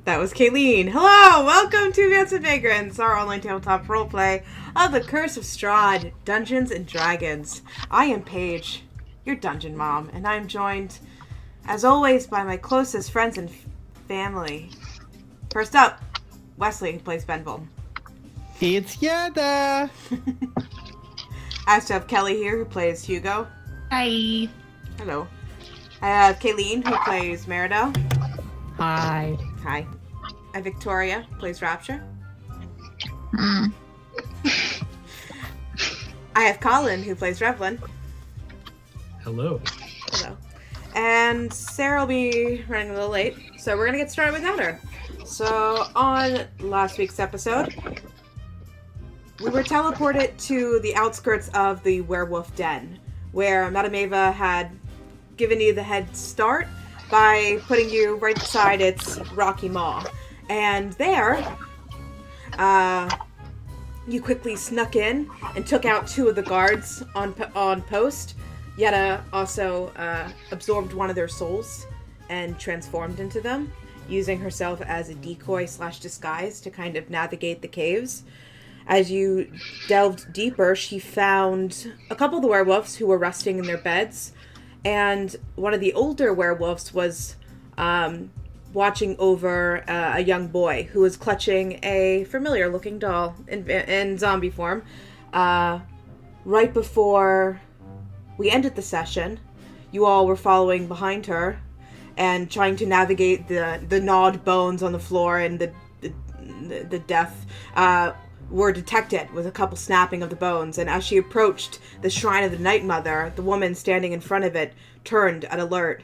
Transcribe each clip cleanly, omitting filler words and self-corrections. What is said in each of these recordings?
That was Kayleen. Hello! Welcome to Vamps and Vagrants, our online tabletop roleplay of the Curse of Strahd, Dungeons and Dragons. I am Paige, your dungeon mom, and I'm joined, as always, by my closest friends and family. First up, Wesley, who plays Benville. It's Yada! I also have Kelly here, who plays Hugo. Hi. Hello. I have Kayleen, who plays Meridel. Hi. Hi. I have Victoria, who plays Rapture. Mm. I have Colin, who plays Revlin. Hello. Hello. And Sarah will be running a little late, so we're going to get started without her. So, on last week's episode, we were teleported to the outskirts of the Werewolf Den, where Madame Eva had given you the head start by putting you right beside its rocky maw. And there, you quickly snuck in and took out two of the guards on post. Yetta also absorbed one of their souls and transformed into them, using herself as a decoy/disguise to kind of navigate the caves. As you delved deeper, she found a couple of the werewolves who were resting in their beds, and one of the older werewolves was watching over a young boy who was clutching a familiar-looking doll in zombie form. Right before we ended the session, you all were following behind her and trying to navigate the gnawed bones on the floor, and the death were detected with a couple snapping of the bones. And as she approached the shrine of the Night Mother, the woman standing in front of it turned at alert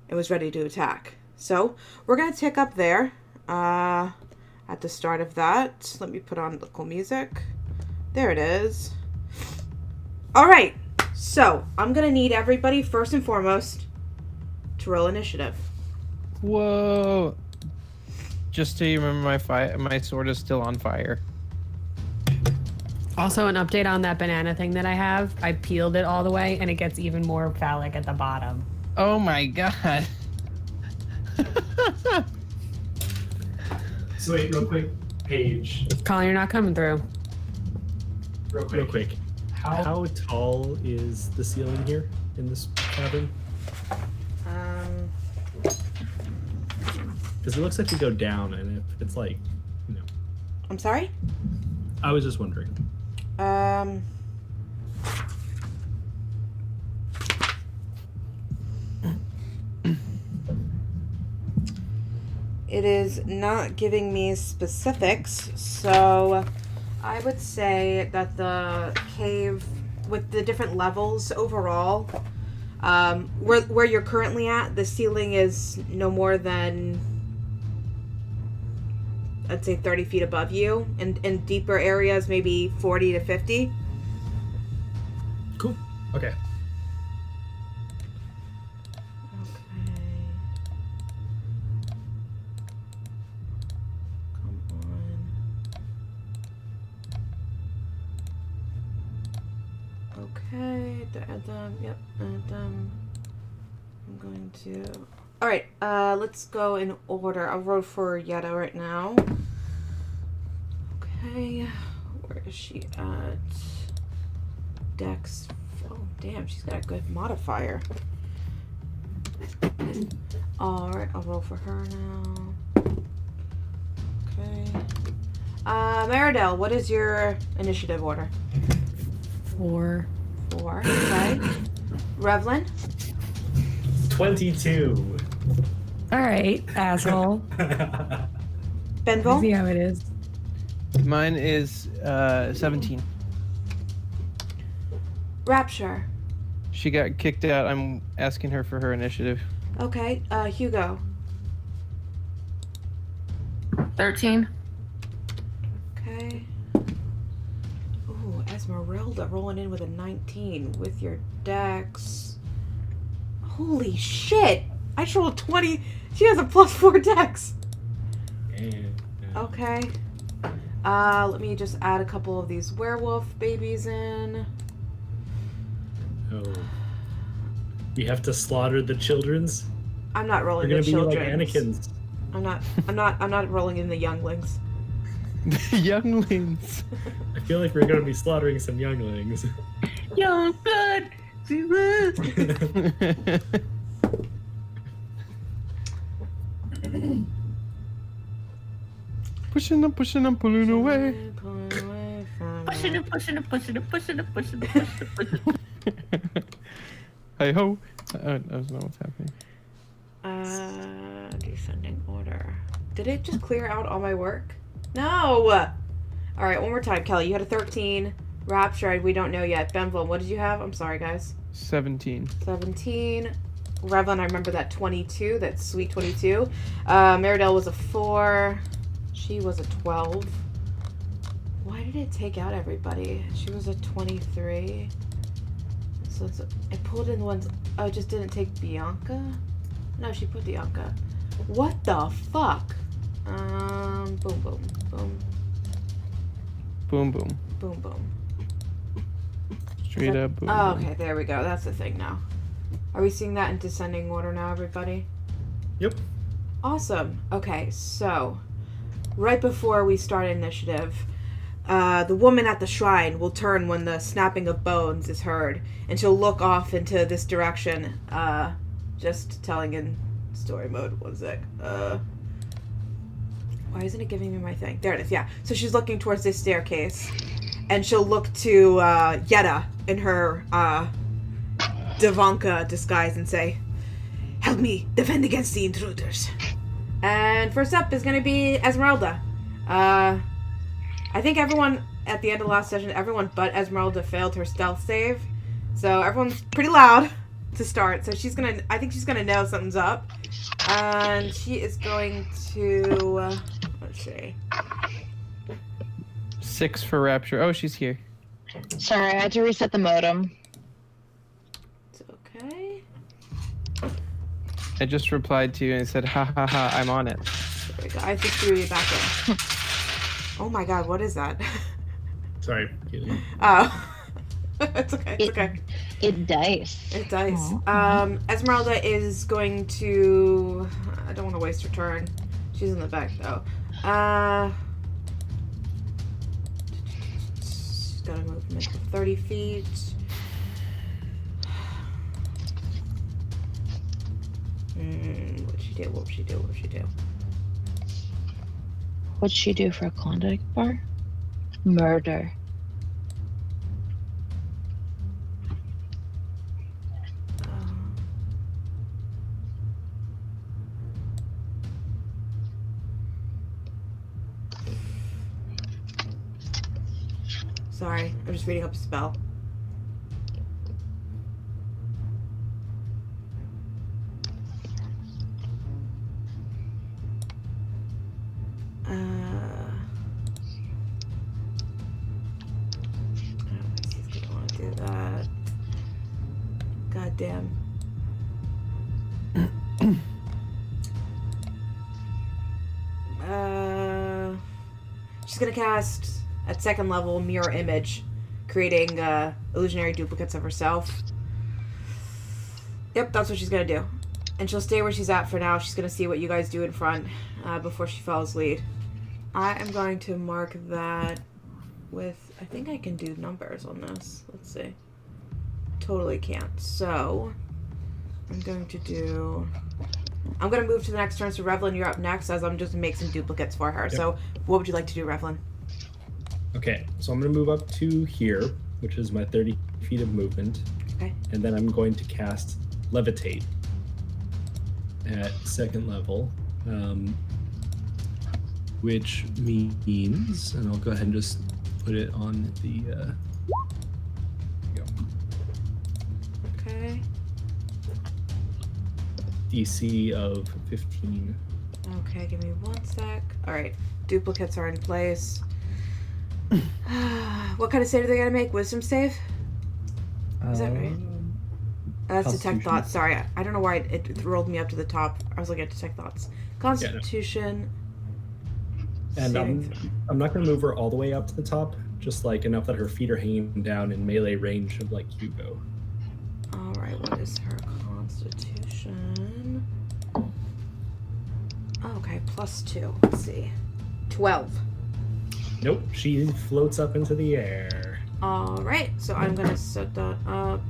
and was ready to attack. So we're going to pick up there at the start of that. Let me put on the cool music. There it is. All right. So I'm going to need everybody, first and foremost, to roll initiative. Whoa! Just so you remember, my sword is still on fire. Also, an update on that banana thing that I have. I peeled it all the way, and it gets even more phallic at the bottom. Oh my god. So wait, real quick, Paige. Colin, you're not coming through. Real quick. How tall is the ceiling here in this cabin? Because it looks like we go down, and if it's like, you know. I'm sorry? I was just wondering. It is not giving me specifics, so I would say that the cave, with the different levels overall, where you're currently at, the ceiling is no more than, I'd say, 30 feet above you, and in deeper areas, maybe 40 to 50. Cool. Okay. Okay, yep, I'm going to... Alright, let's go in order. I'll roll for Yetta right now. Okay, where is she at? Dex. Oh, damn, she's got a good modifier. Alright, I'll roll for her now. Okay. Meridel, what is your initiative order? 4. 4, okay. Revlin? 22. All right, asshole. Benville? See how it is. Mine is 17. Rapture? She got kicked out. I'm asking her for her initiative. Okay, Hugo? 13. Okay. Ooh, Esmeralda rolling in with a 19 with your dex. Holy shit! I just rolled 20. She has a +4 dex. Okay. Let me just add a couple of these werewolf babies in. Oh. You have to slaughter the children's? I'm not rolling They're the gonna be children's. like Anakin's. I'm not rolling in the younglings. Younglings. I feel like we're gonna be slaughtering some younglings. Young blood. Pushing and pulling away. Pushing it. Hey ho. I don't know what's happening. Descending order. Did it just clear out all my work? No! Alright, one more time. Kelly, you had a 13. Rapture, we don't know yet. Benville, what did you have? I'm sorry, guys. 17. 17. Revlin, I remember that 22. That sweet 22. Meridell was a 4. She was a 12. Why did it take out everybody? She was a 23. So it pulled in the ones... Oh, it just didn't take Bianca? No, she put Bianca. What the fuck? Boom, boom, boom. Boom, boom. Boom, boom. Straight up boom. Oh, boom. okay, there we go. That's the thing now. Are we seeing that in descending order now, everybody? Yep. Awesome. Okay, so right before we start initiative, the woman at the shrine will turn when the snapping of bones is heard, and she'll look off into this direction. Just telling in story mode. One sec. Why isn't it giving me my thing? There it is. Yeah. So she's looking towards this staircase, and she'll look to Yetta in her Devanka disguise and say, "Help me defend against the intruders." And first up is going to be Esmeralda. I think everyone, at the end of the last session, everyone but Esmeralda failed her stealth save. So everyone's pretty loud to start. So I think she's gonna know something's up. And she is going to, let's see. 6 for Rapture. Oh, she's here. Sorry, I had to reset the modem. It's okay. I just replied to you and said, ha ha ha, I'm on it. There we go. I just threw you back in. Oh my god, what is that? Sorry, Keely. Oh. It's okay, it's okay. It dice. It dice. Aw. Esmeralda is going to... I don't want to waste her turn. She's in the back, though. She's got a movement of 30 feet. What'd she do? What'd she do? What'd she do? What'd she do for a Klondike bar? Murder. Sorry, I'm just reading up a spell. He's gonna want to do that. God damn. She's gonna cast at second level mirror image, creating illusionary duplicates of herself. Yep, that's what she's gonna do. And she'll stay where she's at for now. She's gonna see what you guys do in front before she follows lead. I am going to mark that with... I think I can do numbers on this. Let's see. Totally can't. So, I'm going to do... I'm going to move to the next turn, so Revlin, you're up next, as I'm just going to make some duplicates for her. Yep. So, what would you like to do, Revlin? Okay, so I'm going to move up to here, which is my 30 feet of movement. Okay. And then I'm going to cast Levitate at second level, which means, and I'll go ahead and just put it on the, there you go. Okay. DC of 15. Okay, give me one sec. Alright, duplicates are in place. What kind of save are they going to make? Wisdom save? Is that right? That's Detect Thoughts. Sorry, I don't know why it rolled me up to the top. I was looking at Detect Thoughts. Constitution. Yeah, no. And I'm not going to move her all the way up to the top, just like enough that her feet are hanging down in melee range of like Hugo. Alright, what is her Constitution? Okay, +2. Let's see. 12. Nope, she floats up into the air. Alright, so I'm gonna set that up.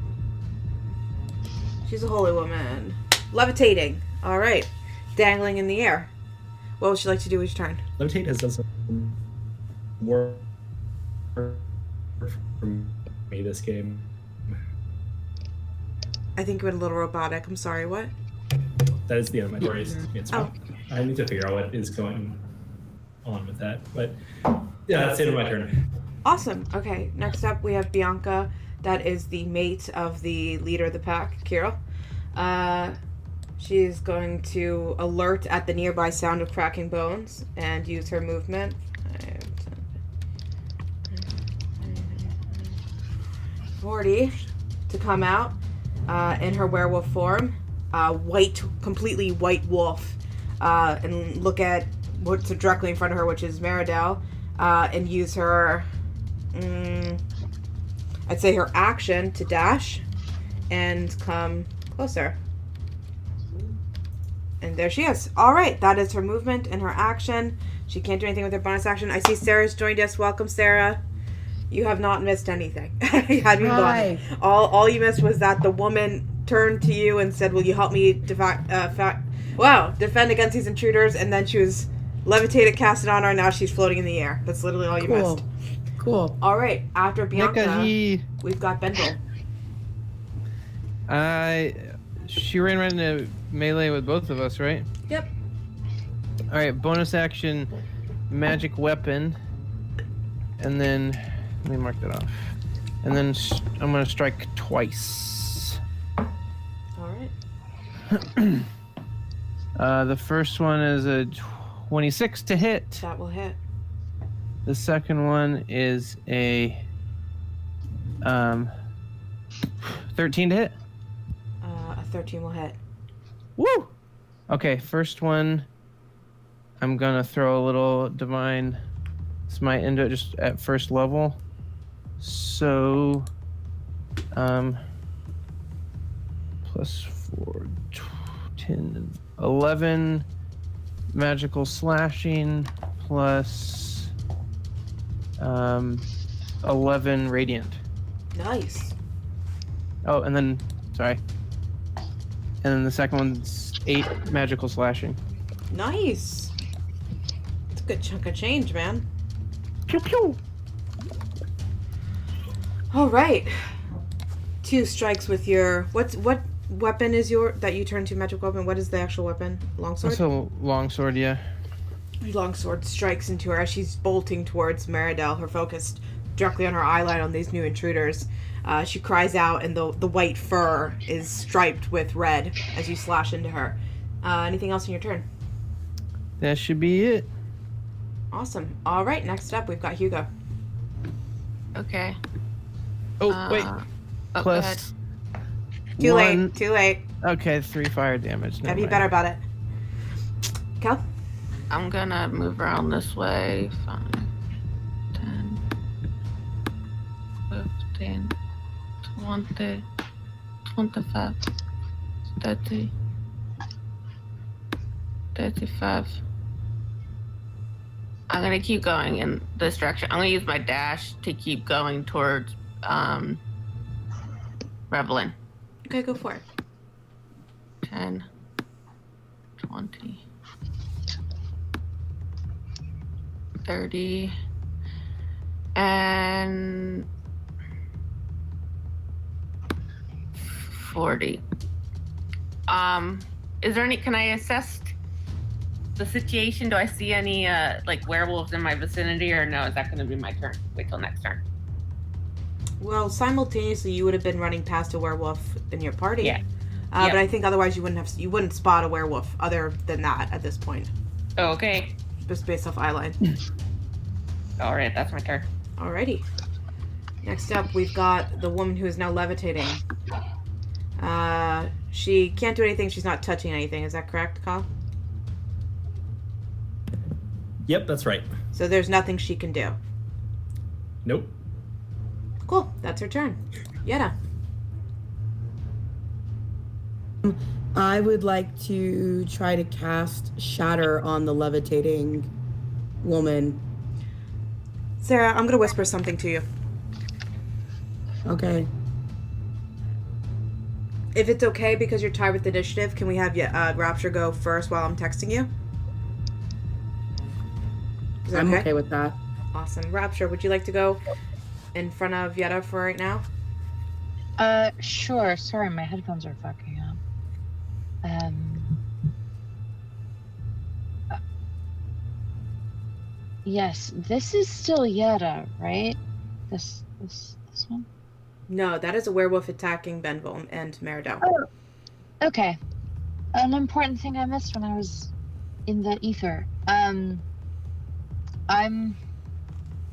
She's a holy woman. Levitating. Alright. Dangling in the air. What would you like to do with your turn? Levitate has done some work for me this game. I think you went a little robotic. I'm sorry, what? That is the end of my story. It's Oh. I need to figure out what is going on with that. But yeah, that's the end of my turn. Awesome. Okay, next up we have Bianca. That is the mate of the leader of the pack, Kirill. She's going to alert at the nearby sound of cracking bones and use her movement. 40 to come out in her werewolf form. Completely white wolf. And look at what's directly in front of her, which is Meridel. And use her... I'd say her action to dash and come closer. And there she is. All right, that is her movement and her action. She can't do anything with her bonus action. I see Sarah's joined us. Welcome, Sarah. You have not missed anything. Had you gone. All you missed was that the woman turned to you and said, "Will you help me defend against these intruders?" And then she was levitated, casted on her, and now she's floating in the air. That's literally all you missed. Cool. All right, after Bianca, Nikki. we've got Bendel. She ran right into melee with both of us, right? Yep. All right, bonus action, magic weapon, and then let me mark that off. And then I'm gonna strike twice. All right. The first one is a 26 to hit. That will hit. The second one is a 13 to hit. A 13 will hit. Woo! Okay, first one, I'm gonna throw a little divine smite into it just at first level. So, +4, 10, 11 magical slashing plus 11 radiant. Nice. Oh, and then, sorry. And then the second one's 8 magical slashing. Nice. It's a good chunk of change, man. Pew pew! All right. 2 strikes with your... What weapon is that you turn to magic weapon? What is the actual weapon? Longsword? That's a longsword, yeah. Your longsword strikes into her as she's bolting towards Meridel, her focus directly on her eyeline on these new intruders. She cries out, and the white fur is striped with red as you slash into her. Anything else in your turn? That should be it. Awesome. All right, next up, we've got Hugo. Okay. Oh, wait. Oh, go ahead. Plus Too one. late. Too late. Okay, 3 fire damage. Gotta Never be mind. better about it. Kel? I'm gonna move around this way. 5, 10, 15, 20, 25, 30, 35. I'm gonna keep going in this direction. I'm gonna use my dash to keep going towards Revelin. Okay, go for it. 10, 20, 30, and 40. Is there any, can I assess the situation? Do I see any like werewolves in my vicinity, or no, is that gonna be my turn? Wait till next turn. Well, simultaneously, you would have been running past a werewolf in your party. Yeah. But I think otherwise you wouldn't spot a werewolf other than that at this point. Okay. Just based off eyeline. All right, that's my turn. Alrighty. Next up, we've got the woman who is now levitating. She can't do anything. She's not touching anything. Is that correct, Kyle? Yep, that's right. So there's nothing she can do. Nope. Cool. That's her turn. Yetta. I would like to try to cast Shatter on the levitating woman. Sarah, I'm gonna whisper something to you. Okay. If it's okay, because you're tied with initiative, can we have Rapture go first while I'm texting you? Is that I'm okay with that. Awesome. Rapture, would you like to go in front of Yetta for right now? Sure. Sorry, my headphones are fucking up. Yes, this is still Yetta, right? This one? No, that is a werewolf attacking Benville and Meridel. Oh, okay. An important thing I missed when I was in the ether. I'm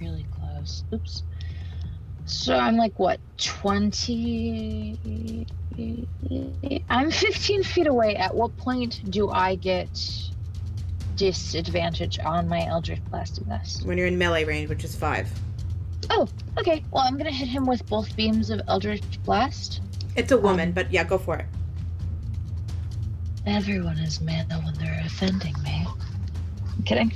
really close. Oops. So I'm like, what, 20? I'm 15 feet away. At what point do I get disadvantage on my Eldritch Blasting this? When you're in melee range, which is 5. Oh, okay. Well, I'm gonna hit him with both beams of Eldritch Blast. It's a woman, but yeah, go for it. Everyone is mana when they're offending me. I'm kidding.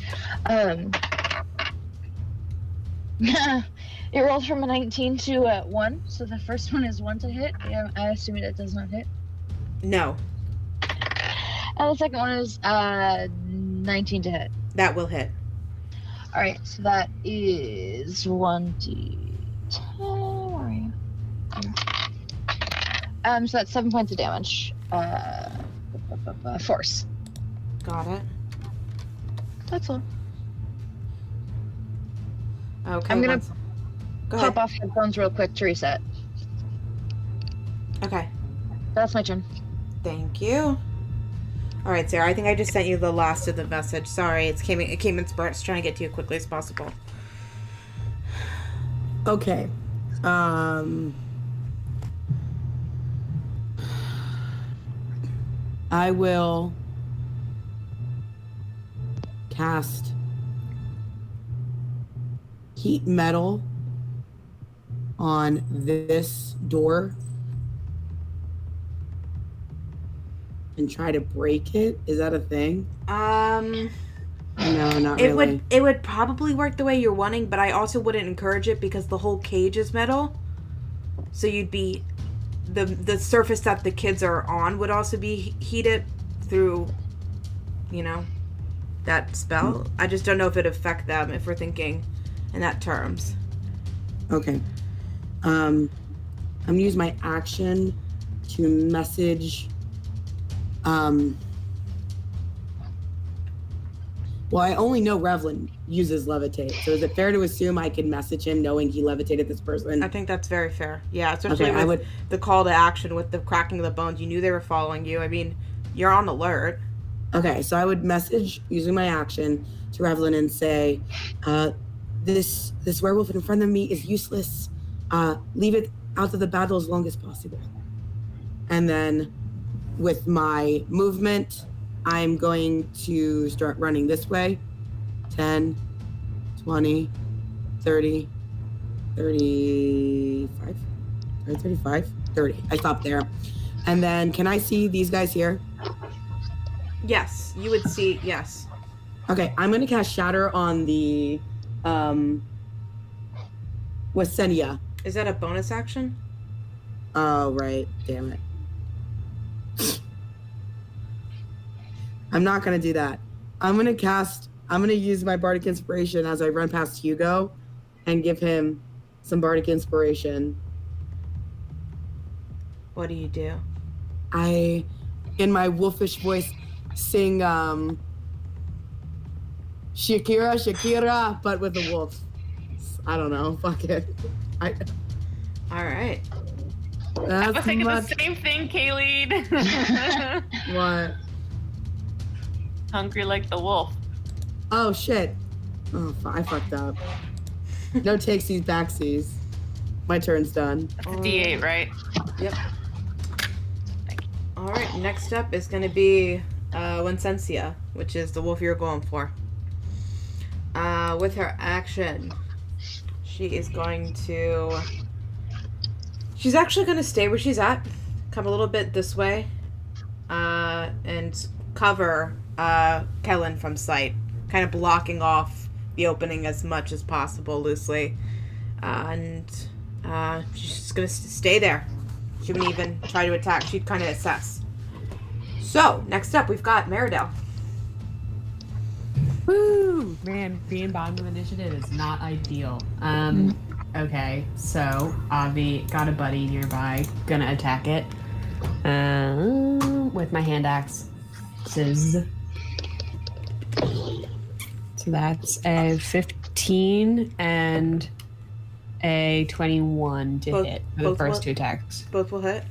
It rolls from a 19 to a 1, so the first one is 1 to hit. Yeah, I assume it does not hit. No. And the second one is 19 to hit. That will hit. Alright, so that is 1d10. Where are you? So that's 7 points of damage. Force. Got it. That's all. Okay. I'm gonna Go pop ahead. off headphones real quick to reset. Okay. That's my turn. Thank you. All right, Sarah. I think I just sent you the last of the message. Sorry, it came in spurts. Trying to get to you as quickly as possible. Okay. I will cast heat metal on this door and try to break it. Is that a thing? No, not really. It would probably work the way you're wanting, but I also wouldn't encourage it because the whole cage is metal. So you'd be the surface that the kids are on would also be heated through, that spell. I just don't know if it'd affect them if we're thinking in that terms. Okay. I'm gonna use my action to message. Well, I only know Revlin uses levitate, so is it fair to assume I can message him knowing he levitated this person? I think that's very fair. Yeah, especially Okay, with the call to action with the cracking of the bones. You knew they were following you. I mean, you're on alert. Okay, so I would message using my action to Revlin and say, this werewolf in front of me is useless. Leave it out of the battle as long as possible. And then with my movement, I'm going to start running this way. 10, 20, 30, 35, 35, 30. I stopped there. And then can I see these guys here? Yes, you would see, yes. Okay, I'm going to cast Shatter on the Wasenia. Is that a bonus action? Oh, right. Damn it. I'm not going to do that. I'm going to use my Bardic Inspiration as I run past Hugo and give him some Bardic Inspiration. What do you do? I, in my wolfish voice, sing Shakira, Shakira, but with a wolf. I don't know. Fuck it. All right. I was thinking the same thing, Kayleen. What? Hungry like the wolf. Oh, shit. Oh, I fucked up. No takesies, backsies. My turn's done. That's a D8, right? Yep. All right, next up is going to be Wincencia, which is the wolf you're going for. With her action, she is going to... She's actually going to stay where she's at, come a little bit this way, and cover Kellen from sight, kind of blocking off the opening as much as possible loosely. And she's just gonna stay there. She wouldn't even try to attack. She'd kind of assess. So, next up, we've got Meridell. Woo! Man, being bottom of initiative is not ideal. Okay, so Avi got a buddy nearby, gonna attack it with my hand axes. So that's a 15 and a 21 to hit for the first two attacks. Both will hit.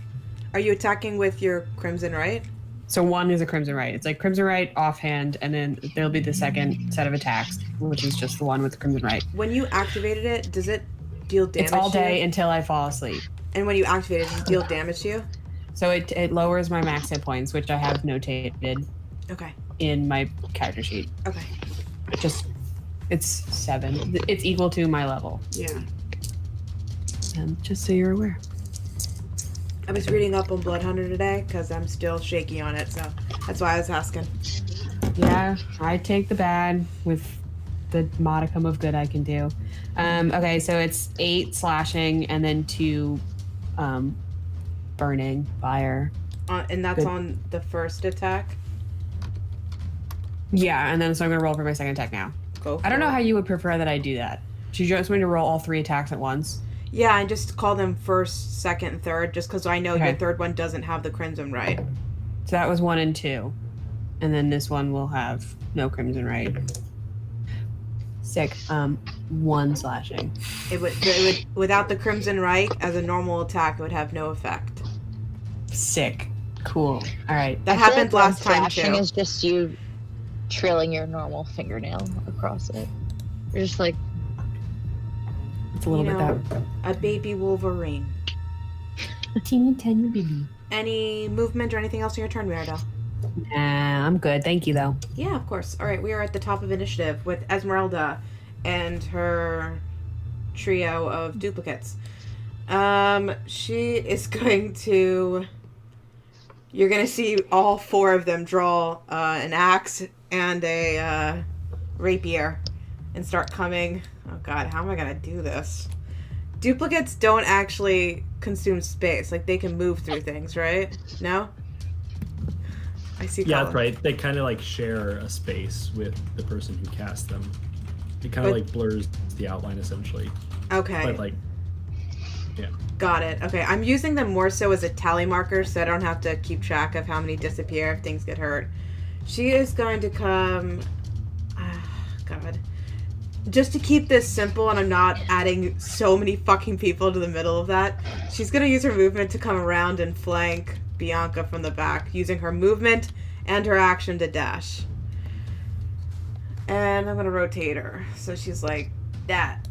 Are you attacking with your Crimson Right? So one is a Crimson Right. It's like Crimson Right offhand, and then there'll be the second set of attacks, which is just the one with the Crimson Right. When you activated it, does it deal damage? It's all day until I fall asleep. And when you activate it, does it deal damage to you? So it lowers my max hit points, which I have notated Okay. in my character sheet. Okay. It's 7. It's equal to my level. Yeah. Just so you're aware. I was reading up on Blood Hunter today because I'm still shaky on it, so that's why I was asking. Yeah, I take the bad with the modicum of good I can do. Okay, so it's 8 slashing and then 2 burning fire. And that's Good. on the first attack? Yeah, and then so I'm going to roll for my second attack now. Go I don't for know it. how you would prefer that I do that. Should you just want me to roll all 3 attacks at once? Yeah, and just call them first, second, and third, just because I know your Okay. third one doesn't have the Crimson Right. So that was 1 and 2. And then this one will have no Crimson Right. Sick. 1 slashing. It would without the Crimson Right, as a normal attack, it would have no effect. Sick. Cool. All right. That I feel happened like last time slashing too. is just you trilling your normal fingernail across it. You're just like, It's a little You bit know, that. a baby Wolverine. Teeny tiny baby. Any movement or anything else on your turn, Meridell? Nah, I'm good. Thank you, though. Yeah, of course. All right, we are at the top of initiative with Esmeralda and her trio of duplicates. She is going to... You're going to see all 4 of them draw an axe and a rapier and start coming. Oh god, how am I going to do this? Duplicates don't actually consume space. Like, they can move through things, right? No? I see. Yeah, Colin. that's right. They kind of like share a space with the person who cast them. It kind of like blurs the outline essentially. Okay. But like, yeah. Got it. Okay, I'm using them more so as a tally marker so I don't have to keep track of how many disappear if things get hurt. She is going to come... God. Just to keep this simple and I'm not adding so many fucking people to the middle of that, she's going to use her movement to come around and flank Bianca from the back, using her movement and her action to dash. And I'm going to rotate her. So she's like that.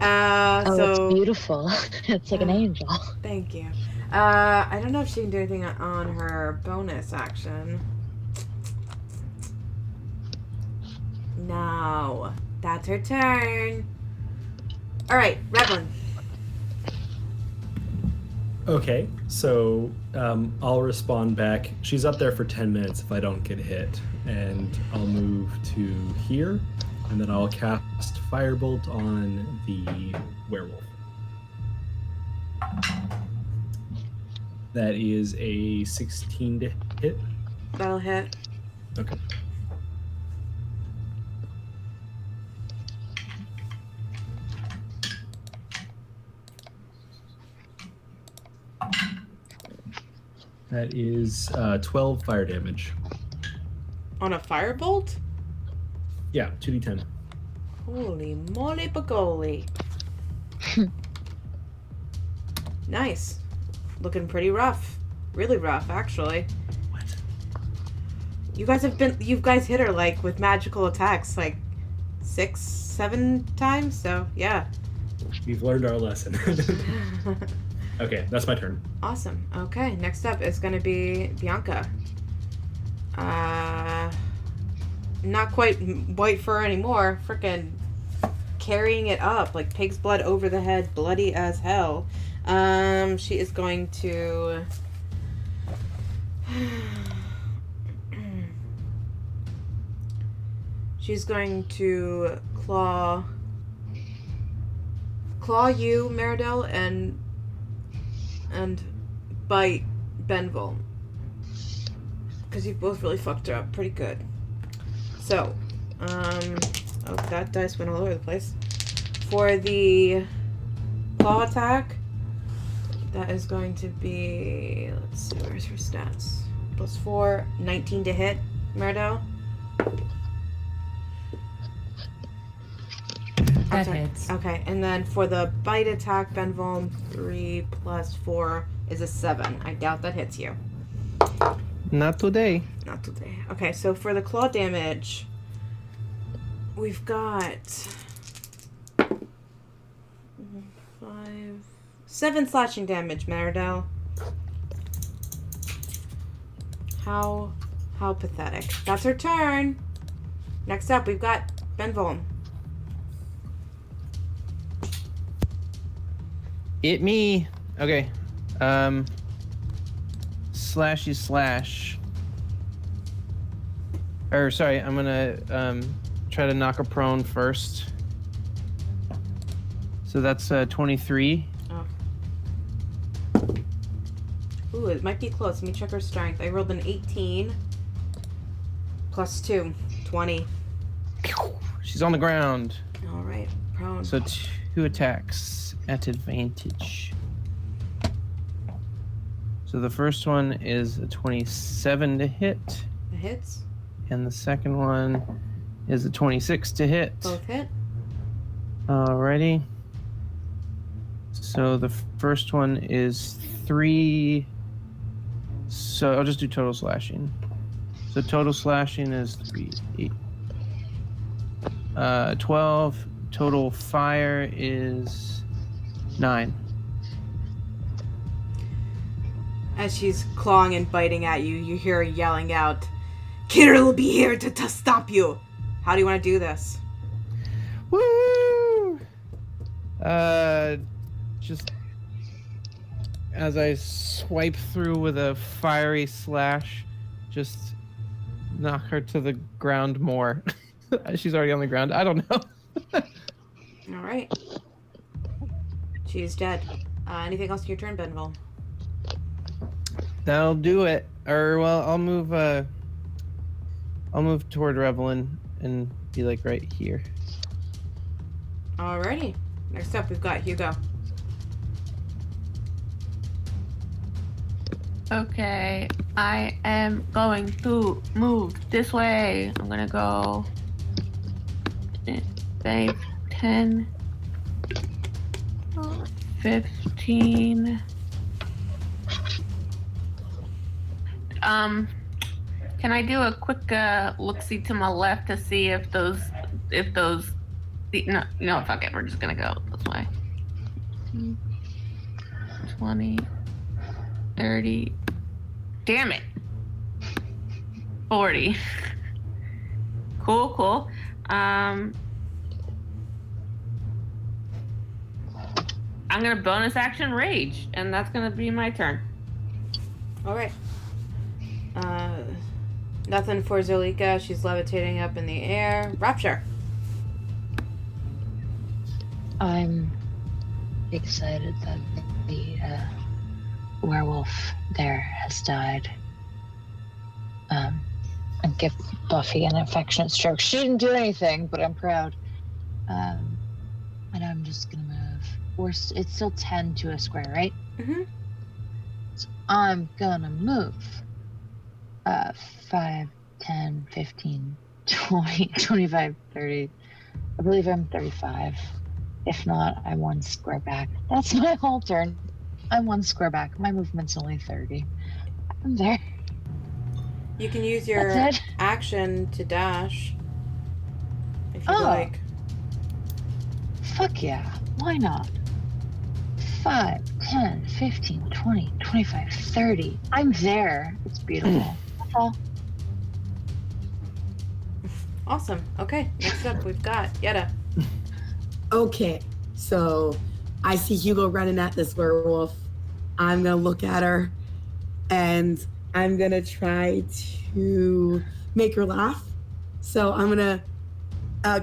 oh, So it's beautiful. It's like an angel. thank you. I don't know if she can do anything on her bonus action. No. That's her turn. Alright, Revlin. Okay, so I'll respond back. She's up there for 10 minutes if I don't get hit, and I'll move to here, and then I'll cast Firebolt on the werewolf. That is a 16 to hit. That'll hit. Okay. That is 12 fire damage. On a firebolt? Yeah, 2d10. Holy moly bagoli. Nice. Looking pretty rough. Really rough, actually. What? You guys hit her, like, with magical attacks, like, 6, 7 times, so, yeah. We've learned our lesson. Okay, that's my turn. Awesome. Okay, next up is gonna be Bianca. Not quite white fur anymore. Frickin' carrying it up like pig's blood over the head, bloody as hell. She is going to She's going to claw you, Meridel, and bite Benville. Because you both really fucked her up pretty good. So, oh, that dice went all over the place. For the claw attack, that is going to be, let's see, where's her stats? +4, 19 to hit, Meridel. That hits. Okay, and then for the bite attack, Benvolm, 3 + 4 is a 7. I doubt that hits you. Not today. Not today. Okay, so for the claw damage, we've got 7 slashing damage, Meridel. How pathetic. That's her turn. Next up, we've got Benvolm. It me. Okay. Slashy slash. Or sorry, I'm gonna try to knock her prone first. So that's 23. Oh. Ooh, it might be close. Let me check her strength. I rolled an 18 +2, 20. She's on the ground. All right, prone. So 2 attacks at advantage. So the first one is a 27 to hit, The hits. and the second one is a 26 to hit. Both hit. Alrighty. So the first one is 3. So I'll just do total slashing. So total slashing is 3, 8, 12. Total fire is 9. As she's clawing and biting at you, you hear her yelling out, "Kira will be here to stop you." How do you want to do this? Woo! Just as I swipe through with a fiery slash, just knock her to the ground more. She's already on the ground. I don't know. All right. She's dead. Anything else in your turn, Benville? That'll do it. Or well, I'll move toward Revelin and be like right here. Alrighty. Next up, we've got Hugo. Okay, I am going to move this way. I'm gonna go 5, 10, 15. Can I do a quick look-see to my left to see if those no, fuck it, we're just gonna go this way. 20, 30, damn it, 40. Cool. I'm gonna bonus action rage, and that's gonna be my turn. Alright. Nothing for Zolika. She's levitating up in the air. Rapture. I'm excited that the werewolf there has died. And give Buffy an affectionate stroke. She didn't do anything, but I'm proud. And I'm just gonna move. It's still 10 to a square, right? Mm-hmm. So I'm gonna move 5, 10, 15, 20, 25, 30. I believe I'm 35. If not, I'm 1 square back. That's my whole turn. I'm 1 square back. My movement's only 30. I'm there. You can use your That's it. action to dash. If you Oh. like. Fuck yeah. Why not? 5, 10, 15, 20, 25, 30. I'm there. It's beautiful. That's all. Awesome. Okay, next up we've got Yetta. Okay, so I see Hugo running at this werewolf. I'm gonna look at her, and I'm gonna try to make her laugh. So I'm gonna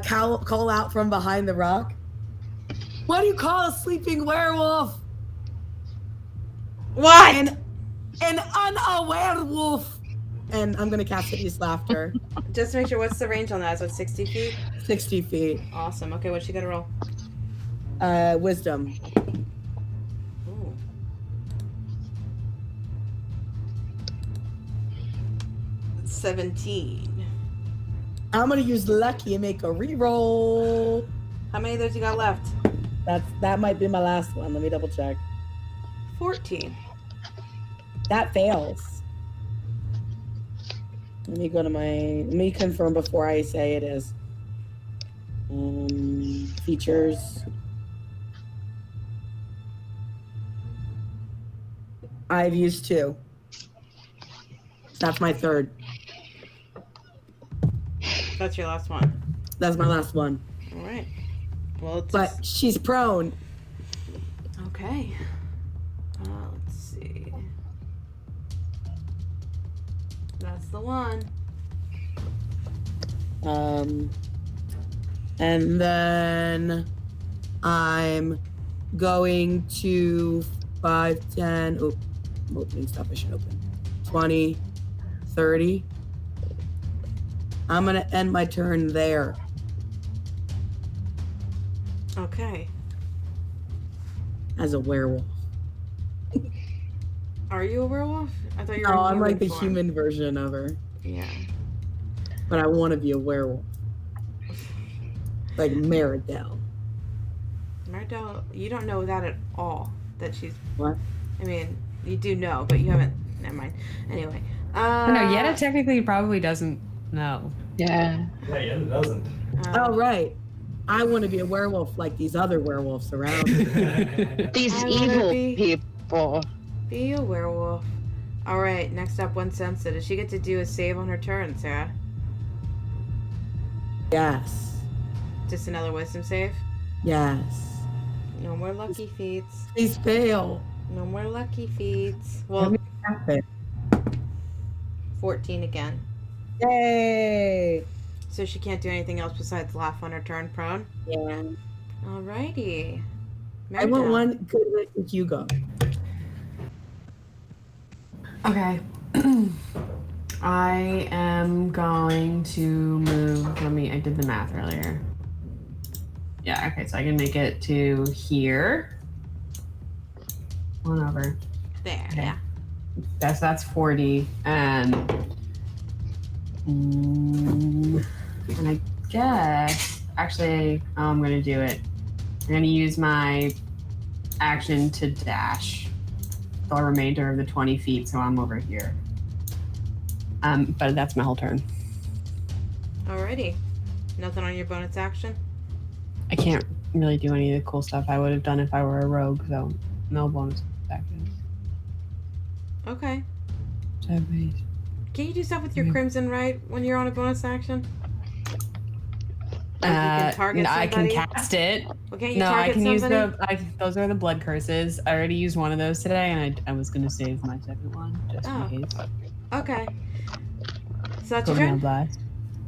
call out from behind the rock. What do you call a sleeping werewolf? What? An werewolf. And I'm gonna cast hideous laughter. Just to make sure, what's the range on that? Is it 60 feet? 60 feet. Awesome. Okay, what's she gonna roll? Wisdom. Ooh. $17. I'm gonna use lucky and make a reroll. How many of those you got left? That might be my last one. Let me double check. 14. That fails. Let me confirm before I say it is. Features. I've used 2. That's my 3rd. That's your last one. That's my last one. All right. Well, it's But she's prone. okay. Let's see. That's the one. And then I'm going to 5, 10. Oh, opening stuff I should open. 20, 30. I'm going to end my turn there. Okay. As a werewolf. Are you a werewolf? I thought you were. No, in I'm like the form. human version of her. Yeah. But I want to be a werewolf. Like Meridell. Mardell, you don't know that at all. That she's. What? I mean, you do know, but you haven't. Never mind. Anyway. Oh, no, Yetta technically probably doesn't know. Yeah. Yeah, it doesn't. Oh, right. I want to be a werewolf like these other werewolves around. These I wanna evil be- people. Be a werewolf. All right. Next up, one sensitive. Does she get to do a save on her turn, Sarah? Yes. Just another wisdom save. Yes. No more lucky feats. Please fail. No more lucky feats. Well, 14 again. Yay. So she can't do anything else besides laugh on her turn prone. Yeah. Alrighty. I want Magda. one good with Hugo. Okay. I am going to move. I did the math earlier. Yeah, okay, so I can make it to here. One over. There, Okay. yeah. That's 40. And I guess actually I'm gonna do it. I'm gonna use my action to dash the remainder of the 20 feet, so I'm over here. But that's my whole turn. Alrighty. Nothing on your bonus action? I can't really do any of the cool stuff I would have done if I were a rogue, so no bonus action. Okay. So wait. Can you do stuff with your Yeah. Crimson Right when you're on a bonus action? Like you can target I can somebody? cast it. Well, can't you No, I target can somebody? use those are the blood curses. I already used one of those today, and I was gonna save my second one just Oh. in case. Okay. So that's Go your nail turn? blast.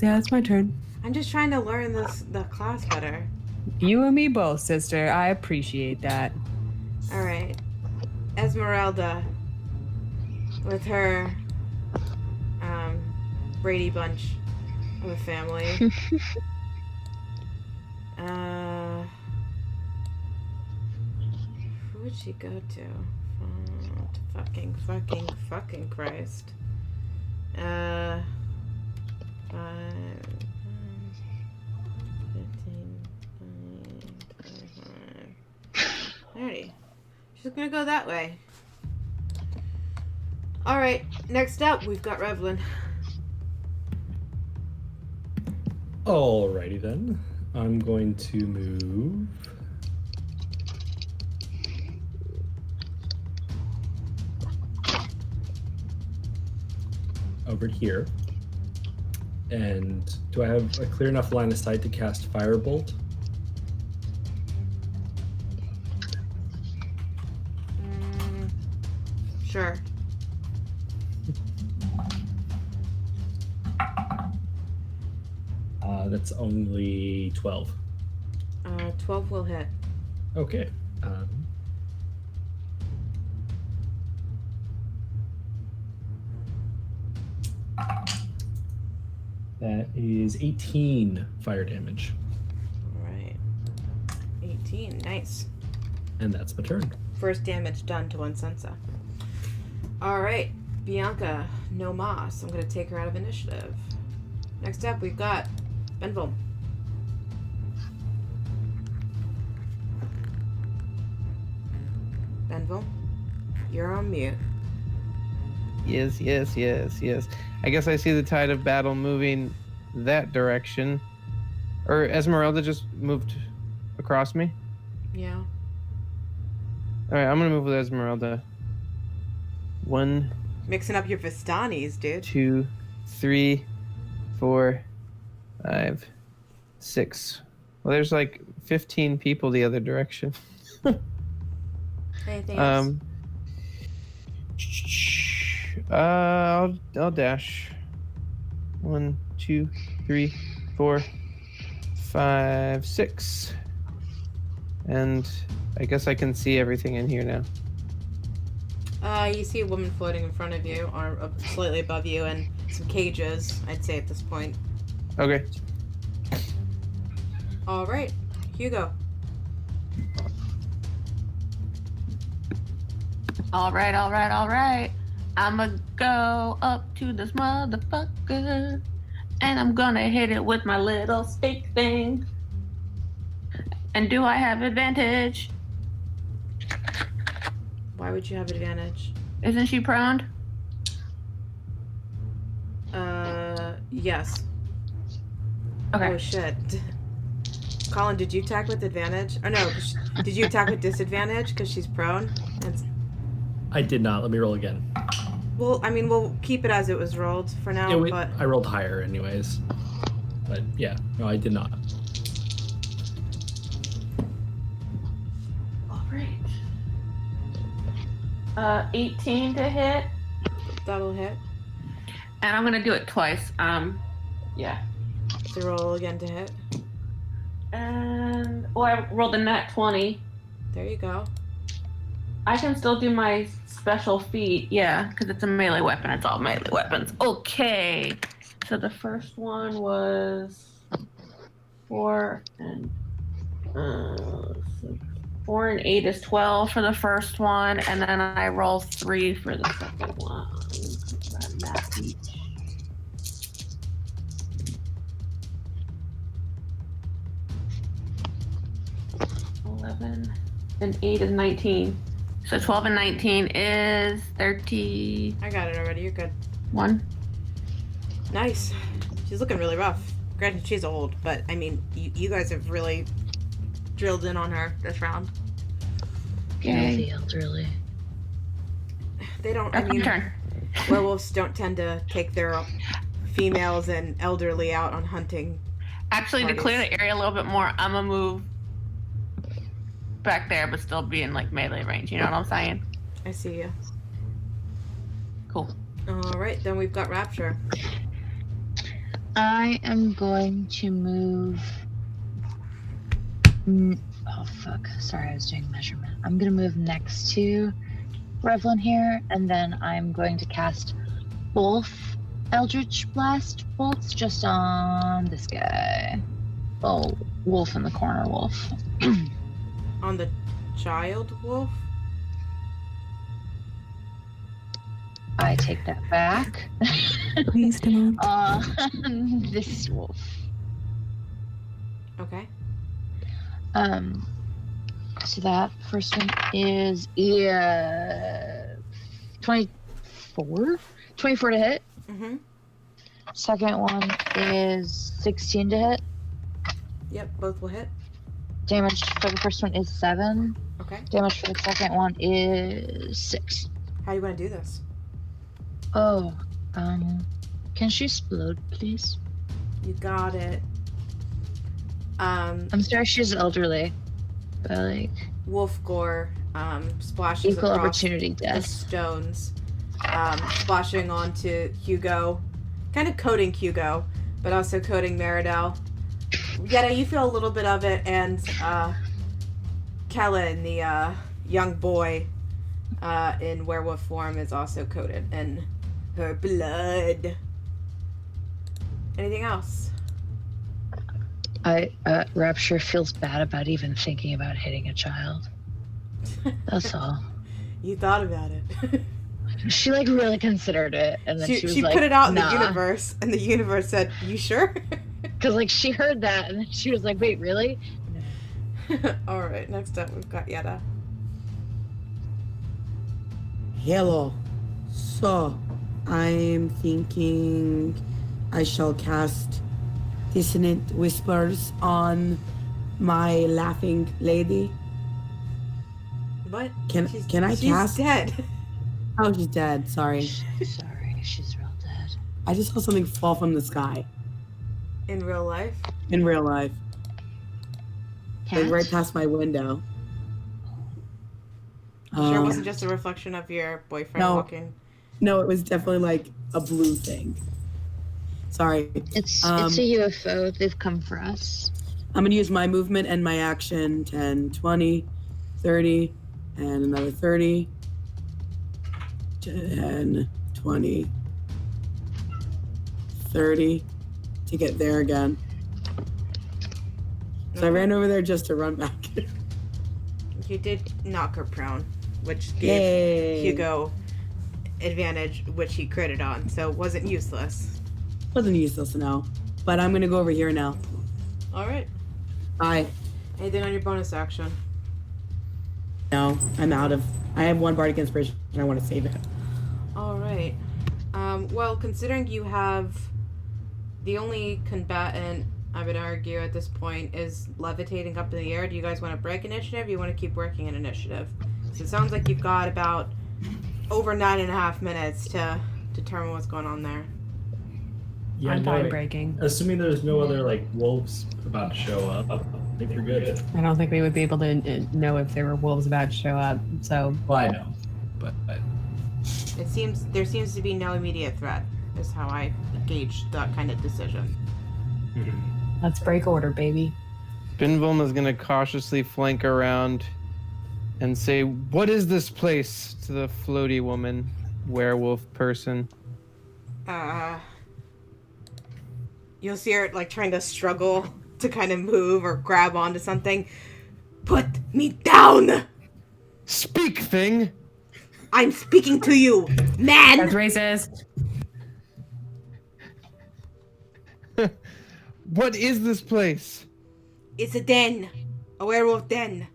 Yeah, that's my turn. I'm just trying to learn the class better. You and me both, sister. I appreciate that. Alright. Esmeralda. With her Brady Bunch of a family. Who would she go to? Fucking Christ. 5, 15, 20, 25, 30. She's gonna go that way. Alright, next up, we've got Revlin. Alrighty then. I'm going to move. Over here. And do I have a clear enough line of sight to cast Firebolt? Sure. That's only 12. 12 will hit. Okay. That is 18 fire damage. All right. 18. Nice. And that's my turn. First damage done to one Sensa. All right. Bianca, no Moss. I'm going to take her out of initiative. Next up, we've got Benville. Benville, you're on mute. Yes. I guess I see the tide of battle moving that direction. Or Esmeralda just moved across me. Yeah. Alright, I'm gonna move with Esmeralda. 1, Mixing up your Vistanis, dude. 2, 3, 4, 5, 6. Well, there's like 15 people the other direction. Anything else? I'll dash. 1, 2, 3, 4, 5, 6. And I guess I can see everything in here now. You see a woman floating in front of you, or slightly above you, and some cages, I'd say at this point. Okay. All right, Hugo. All right. I'ma go up to this motherfucker, and I'm gonna hit it with my little stick thing. And do I have advantage? Why would you have advantage? Isn't she prone? Yes. Okay. Oh shit. Colin, did you attack with advantage? Or no, did you attack with disadvantage because she's prone? I did not. Let me roll again. Well, I mean, we'll keep it as it was rolled for now, Yeah, but... I rolled higher anyways. But yeah, no, I did not. All right. 18 to hit. That'll hit. And I'm gonna do it twice. Yeah. So roll again to hit. And I rolled a nat 20. There you go. I can still do my special feat, yeah, because it's a melee weapon. It's all melee weapons. Okay. So the first one was 4 and 4 and 8 is 12 for the first one, and then I roll 3 for the second one. That each. 11 and 8 is 19. So 12 and 19 is 31. I got it already. You're good. Nice. She's looking really rough. Granted, she's old, but I mean, you guys have really drilled in on her this round. Yeah, the elderly. They don't. That's I mean, my turn. werewolves don't tend to take their females and elderly out on hunting. Actually, to parties. clear the area a little bit more, I'm gonna move back there, but still be in like melee range. You know what I'm saying? I see you. Cool. All right, then we've got Rapture. I am going to move. Oh fuck! Sorry, I was doing measurement. I'm gonna move next to Revlin here, and then I'm going to cast both Eldritch Blast bolts just on this guy. Oh, wolf in the corner, wolf. On the child wolf? I take that back. Please don't. This wolf. Okay. So that first one is 24? 24 to hit. Mm-hmm. Second one is 16 to hit. Yep, both will hit. Damage for the first one is 7. Okay. Damage for the second one is 6. How do you want to do this? Oh, can she explode, please? You got it. I'm sorry she's elderly, but like... Wolf gore splashes Equal across opportunity the death. stones, splashing onto Hugo, kind of coating Hugo, but also coating Meridel. Yetta, you feel a little bit of it, and Kellen, the young boy in werewolf form, is also coated in her blood. Anything else? Rapture feels bad about even thinking about hitting a child. That's all. You thought about it. She like really considered it, and then she was she like, put it out in nah. the universe, and the universe said, "You sure?" Because like she heard that, and then she was like, "Wait, really?" All right. Next up, we've got Yetta. Hello. So, I'm thinking I shall cast Dissonant Whispers on my laughing lady. What? Can I she's cast? She's dead. Oh, she's dead. Sorry. Sorry, she's real dead. I just saw something fall from the sky In real life. in real life, like Cat? right past my window. Sure, it wasn't just a reflection of your boyfriend No. walking. No, it was definitely like a blue thing. Sorry. It's a UFO. They've come for us. I'm gonna use my movement and my action 10, 20, 30, and another 30. 10, 20, 30 to get there again. So I ran over there just to run back. You did knock her prone, which gave Yay. Hugo advantage, which he critted on, so it wasn't useless. Wasn't useless now. But I'm gonna go over here now. All right. Bye. Anything on your bonus action? No, I'm out of. I have one bardic inspiration and I want to save it. All right. Well, considering you have the only combatant, I would argue at this point, is levitating up in the air. Do you guys want to break initiative? Or you want to keep working in initiative? So it sounds like you've got about over 9.5 minutes to determine what's going on there. Yeah, I'm no, fine breaking. Assuming there's no other like wolves about to show up, I think you're good. I don't think we would be able to know if there were wolves about to show up. So Well, I know, but There seems to be no immediate threat, is how I gauge that kind of decision. let's break order, baby. Binvolm is gonna cautiously flank around and say, "What is this place?" to the floaty woman, werewolf person. You'll see her like trying to struggle to kind of move or grab onto something. Put me down! Speak, thing! I'm speaking to you, man! That's racist. What is this place? It's a den. A werewolf den.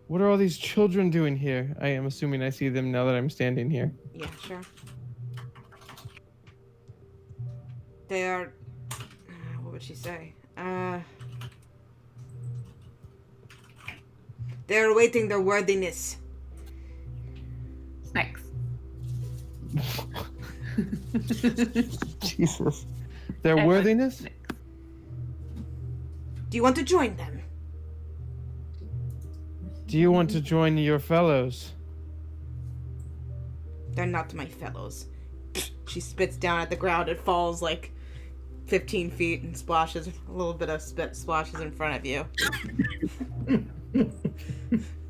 What are all these children doing here? I am assuming I see them now that I'm standing here. Yeah, sure. They are... what would she say? They're awaiting their worthiness. Snakes. Jesus. Their Anyway. worthiness? Do you want to join them? Do you want to join your fellows? They're not my fellows. She spits down at the ground and falls like 15 feet and splashes, a little bit of spit splashes in front of you.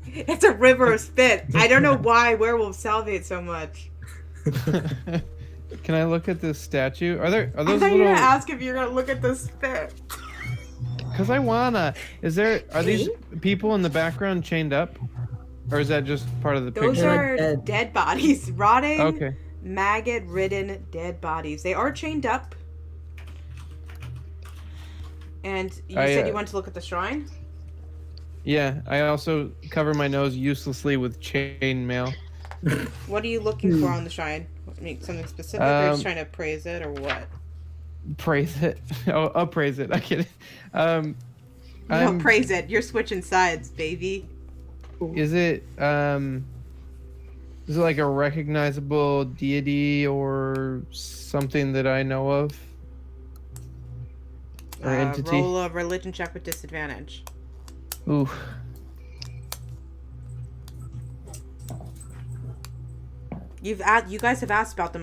It's a river of spit. I don't know why werewolves salivate so much. Can I look at this statue? Are I those thought you were little? gonna ask if you're gonna look at the spit. Because I wanna. Are these people in the background chained up? Or is that just part of the Those picture? are Dead. dead bodies. Rotting, Okay. maggot-ridden dead bodies. They are chained up. And you said you want to look at the shrine? Yeah, I also cover my nose uselessly with chain mail. What are you looking for on the shrine? I mean, something specific, or just trying to praise it, or what? Praise it. Oh, I'll praise it. I get it. No, I'm- praise it. You're switching sides, baby. Is it like a recognizable deity or something that I know of? Or entity? Roll a religion check with disadvantage. Ooh. You guys have asked about the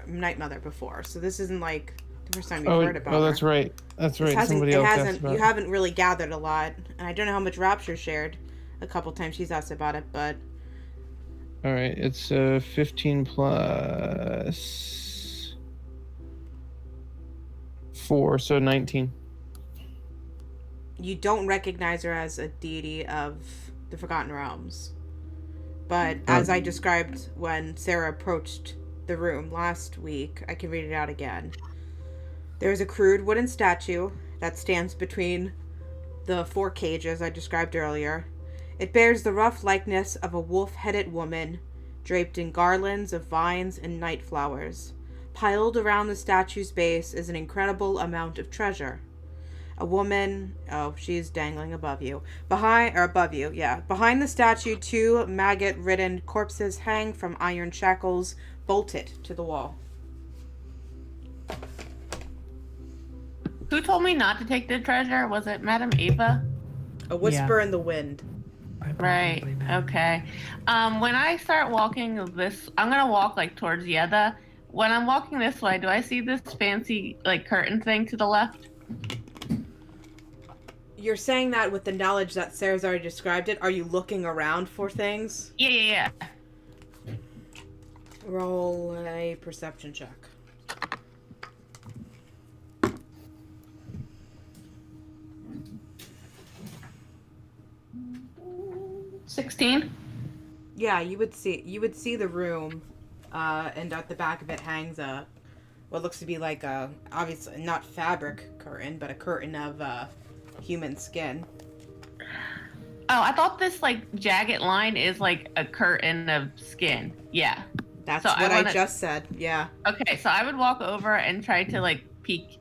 Night Mother before, so this isn't like First time you've heard about her. that's right. That's right. Somebody else asked about You it. haven't really gathered a lot, and I don't know how much Rapture shared. A couple times she's asked about it, but All right, it's 15 plus 4, so 19. you don't recognize her as a deity of the Forgotten Realms. But as I described when Sarah approached the room last week, I can read it out again. There is a crude wooden statue that stands between the 4 cages I described earlier. It bears the rough likeness of a wolf-headed woman, draped in garlands of vines and night flowers. Piled around the statue's base is an incredible amount of treasure. A woman, she's dangling above you. Behind the statue, 2 maggot-ridden corpses hang from iron shackles bolted to the wall. Who told me not to take the treasure? Was it Madame Ava? A whisper in the wind. Right. Okay. When I start walking this, I'm gonna walk like towards Yeda. When I'm walking this way, do I see this fancy like curtain thing to the left? You're saying that with the knowledge that Sarah's already described it. Are you looking around for things? Yeah. Roll a perception check. 16. Yeah, you would see the room, and at the back of it hangs what looks to be like a, obviously not fabric curtain, but a curtain of human skin. Oh, I thought this like jagged line is like a curtain of skin. Yeah. That's So what I I just said. Yeah. Okay, so I would walk over and try to like peek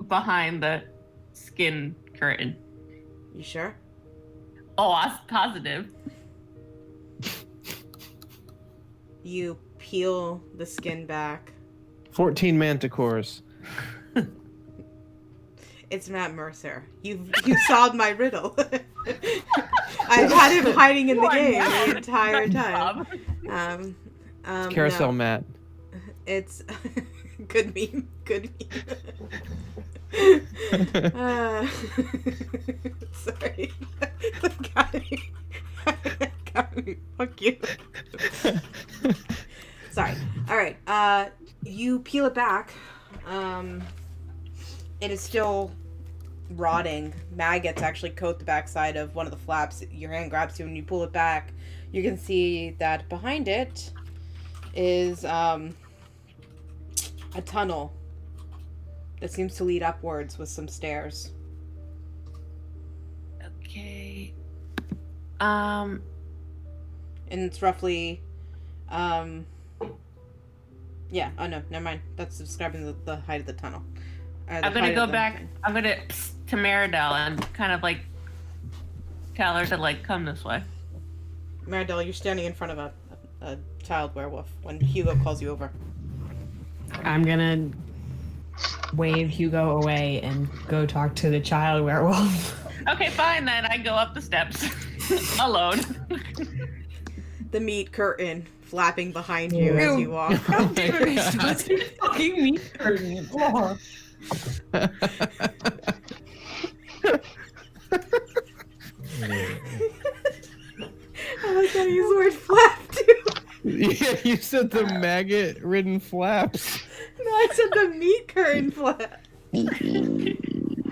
behind the skin curtain. You sure? Oh, I was positive. You peel the skin back. 14 manticores. It's Matt Mercer. You solved my riddle. I've had him hiding in the game the entire time. Carousel no. Matt. It's good meme. Good meme. Sorry. Got me. Fuck you. Sorry. All right. You peel it back. It is still rotting. Maggots actually coat the backside of one of the flaps your hand grabs to. When you pull it back, you can see that behind it is a tunnel that seems to lead upwards with some stairs. Okay. And it's roughly yeah, oh no, never mind. That's describing the height of the tunnel. I'm gonna go back. I'm gonna to Meridel and kind of like tell her to like come this way. Meridel, you're standing in front of a child werewolf when Hugo calls you over. I'm gonna wave Hugo away and go talk to the child werewolf. Okay, fine then. I go up the steps alone. The meat curtain flapping behind you as you walk. Fucking meat curtain. Oh. I like how you use the word flap too. Yeah, you said the maggot-ridden flaps. No, I said the meat curtain flap.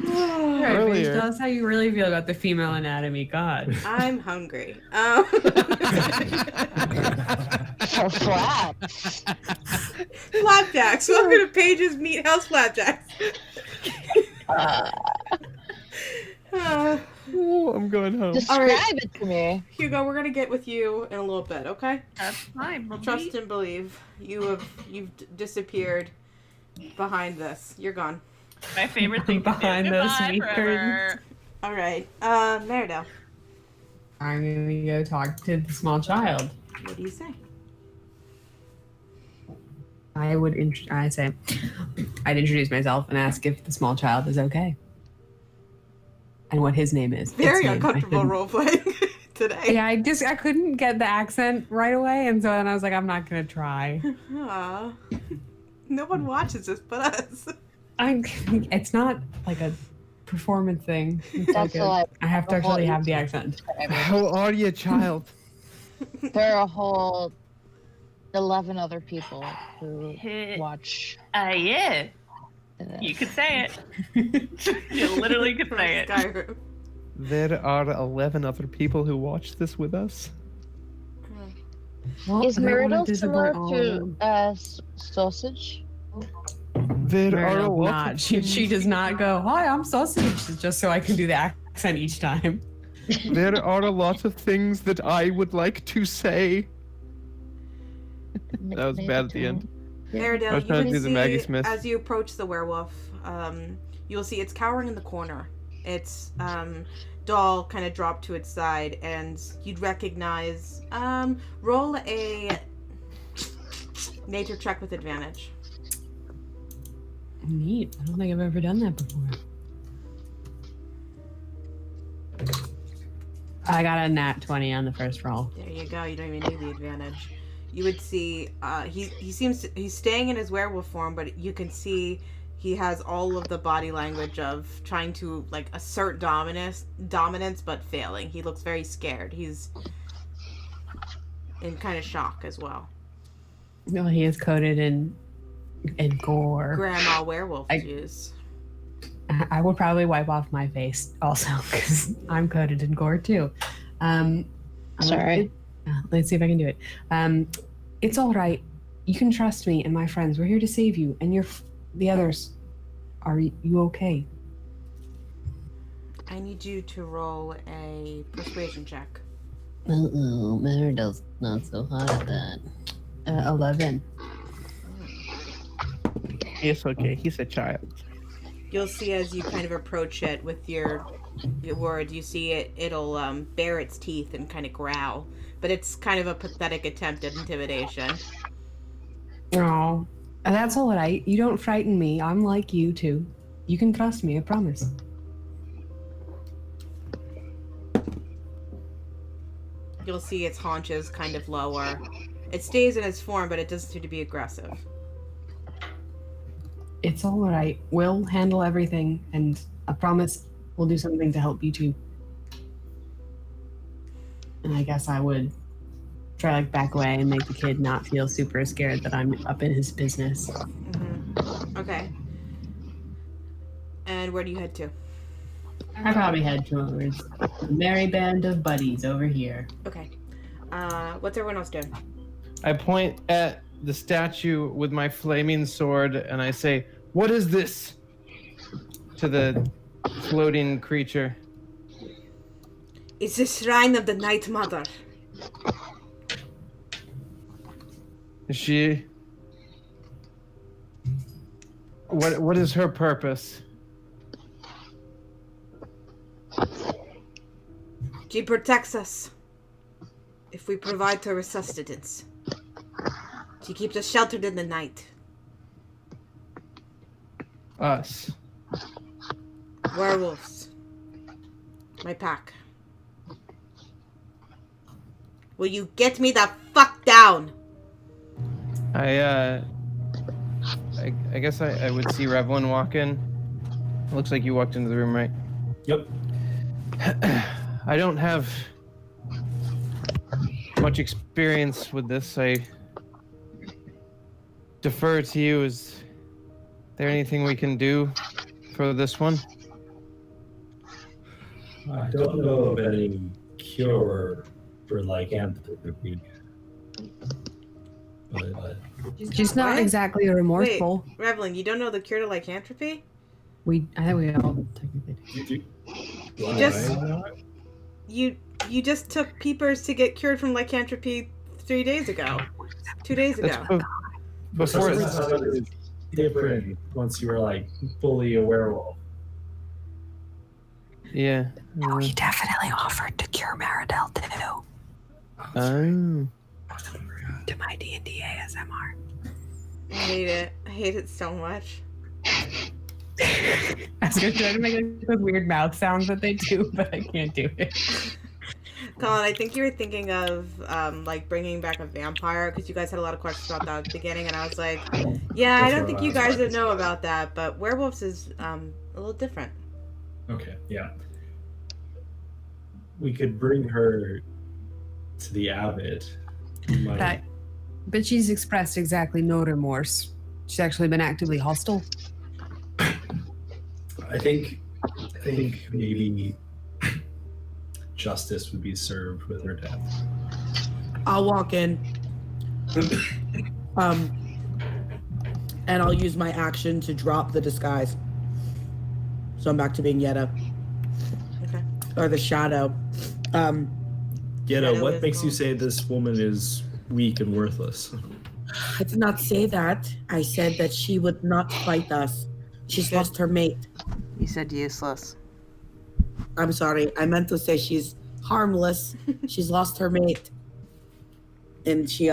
Alright, Earlier. tell us how you really feel about the female anatomy. God. I'm hungry. For flaps. Flapjacks. Welcome to Paige's Meat House Flapjacks. Oh, I'm going home. Describe right. it to me. Hugo, we're gonna get with you in a little bit, okay? That's fine. Trust and believe. You've disappeared behind this. You're gone. My favorite thing to do. Behind those Goodbye meat forever. All right, Meridel. I'm gonna go talk to the small child. What do you say? I'd introduce myself and ask if the small child is okay. And what his name is. Very Its name. uncomfortable role playing today. Yeah, I couldn't get the accent right away, and so then I was like, I'm not gonna try. Aw. No one watches this but us. It's not like a performance thing. It's That's like why I have to actually have the accent. How are you, child? There are a whole 11 other people who watch. Yeah. This. You could say it. You literally could say it. Skyrim. There are 11 other people who watch this with us. Well, Is I don't wanna Meridel disappoint similar all to of them. There sausage? are a Meridel's lot not. of She does not go, hi, I'm sausage, just so I can do the accent each time. There are a lot of things that I would like to say. That was bad at the end. I Meredith, was you trying to can do the Maggie see Smith. as you approach the werewolf, you'll see it's cowering in the corner. Its doll kind of dropped to its side, and you'd recognize. Roll a nature check with advantage. Neat. I don't think I've ever done that before. I got a nat 20 on the first roll. There you go. You don't even need the advantage. You would see he's staying in his werewolf form, but you can see he has all of the body language of trying to like assert dominance, but failing. He looks very scared. He's in kind of shock as well. No, he is coated in gore. Grandma werewolf juice. I would probably wipe off my face also because I'm coated in gore too. Sorry. Let's see if I can do it. It's all right. You can trust me and my friends. We're here to save you and the others. Are you okay? I need you to roll a persuasion check. Uh-oh, Meridel's not so hot at that. 11. It's okay. He's a child. You'll see as you kind of approach it with your word, you see it'll bare its teeth and kind of growl. But it's kind of a pathetic attempt at intimidation. Oh, that's all right. You don't frighten me. I'm like you too. You can trust me, I promise. You'll see its haunches kind of lower. It stays in its form, but it doesn't seem to be aggressive. It's all right. We'll handle everything, and I promise we'll do something to help you too. And I guess I would try like back away and make the kid not feel super scared that I'm up in his business. Mm-hmm. Okay. And where do you head to? I probably head towards the merry band of buddies over here. Okay. What's everyone else doing? I point at the statue with my flaming sword and I say, "What is this?" to the floating creature. It's the shrine of the Night Mother. Is she... What is her purpose? She protects us if we provide her sustenance. She keeps us sheltered in the night. Us. Werewolves. My pack. Will you get me the fuck down? I guess I would see Revlin walk in. Looks like you walked into the room, right? Yep. I don't have much experience with this. I defer to you. Is there anything we can do for this one? I don't know of any cure for lycanthropy. But She's not What? exactly remorseful. Wait, Revlin, you don't know the cure to lycanthropy? I think we all technically do. You just took peepers to get cured from lycanthropy 3 days ago. 2 days ago. That's before it was different once you were like fully a werewolf. Yeah. No, he definitely offered to cure Meridel too. Oh. To my D&D ASMR. I hate it. I hate it so much. I was gonna try to make those weird mouth sounds that they do, but I can't do it. Colin, I think you were thinking of like bringing back a vampire because you guys had a lot of questions about that at the beginning, and I was like, yeah, I That's don't what think I you was guys about would to know say. about that, but werewolves is a little different. Okay, yeah. We could bring her to the abbot. Might- Right. But she's expressed exactly no remorse. She's actually been actively hostile. I think maybe justice would be served with her death. I'll walk in. And I'll use my action to drop the disguise. So I'm back to being Yetta. Okay. Or the shadow. Yetta, Shadow what is makes you gone. say this woman is weak and worthless? I did not say that. I said that she would not fight us. She's lost her mate. You said useless. I'm sorry. I meant to say she's harmless. She's lost her mate. And she's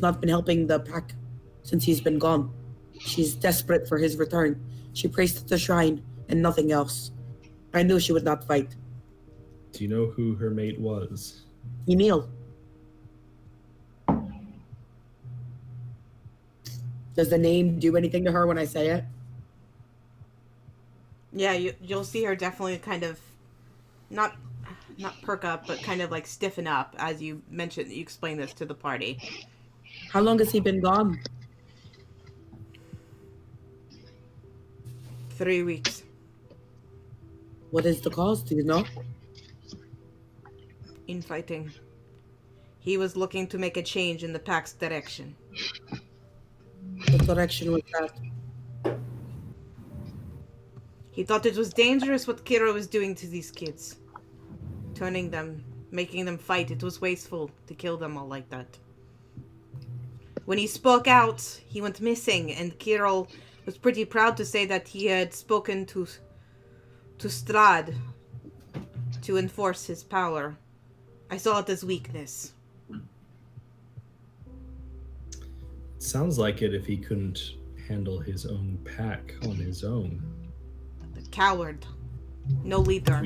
not been helping the pack since he's been gone. She's desperate for his return. She prays to the shrine and nothing else. I knew she would not fight. Do you know who her mate was? Emil. Does the name do anything to her when I say it? Yeah, you'll see her definitely kind of not perk up, but kind of like stiffen up as you mentioned. You explain this to the party. How long has he been gone? 3 weeks. What is the cause? Do you know? Infighting. He was looking to make a change in the pack's direction. What direction was that? He thought it was dangerous what Kira was doing to these kids. Turning them, making them fight. It was wasteful to kill them all like that. When he spoke out, he went missing, and Kirill was pretty proud to say that he had spoken to Strahd to enforce his power. I saw it as weakness. Sounds like it if he couldn't handle his own pack on his own. A coward. No leader.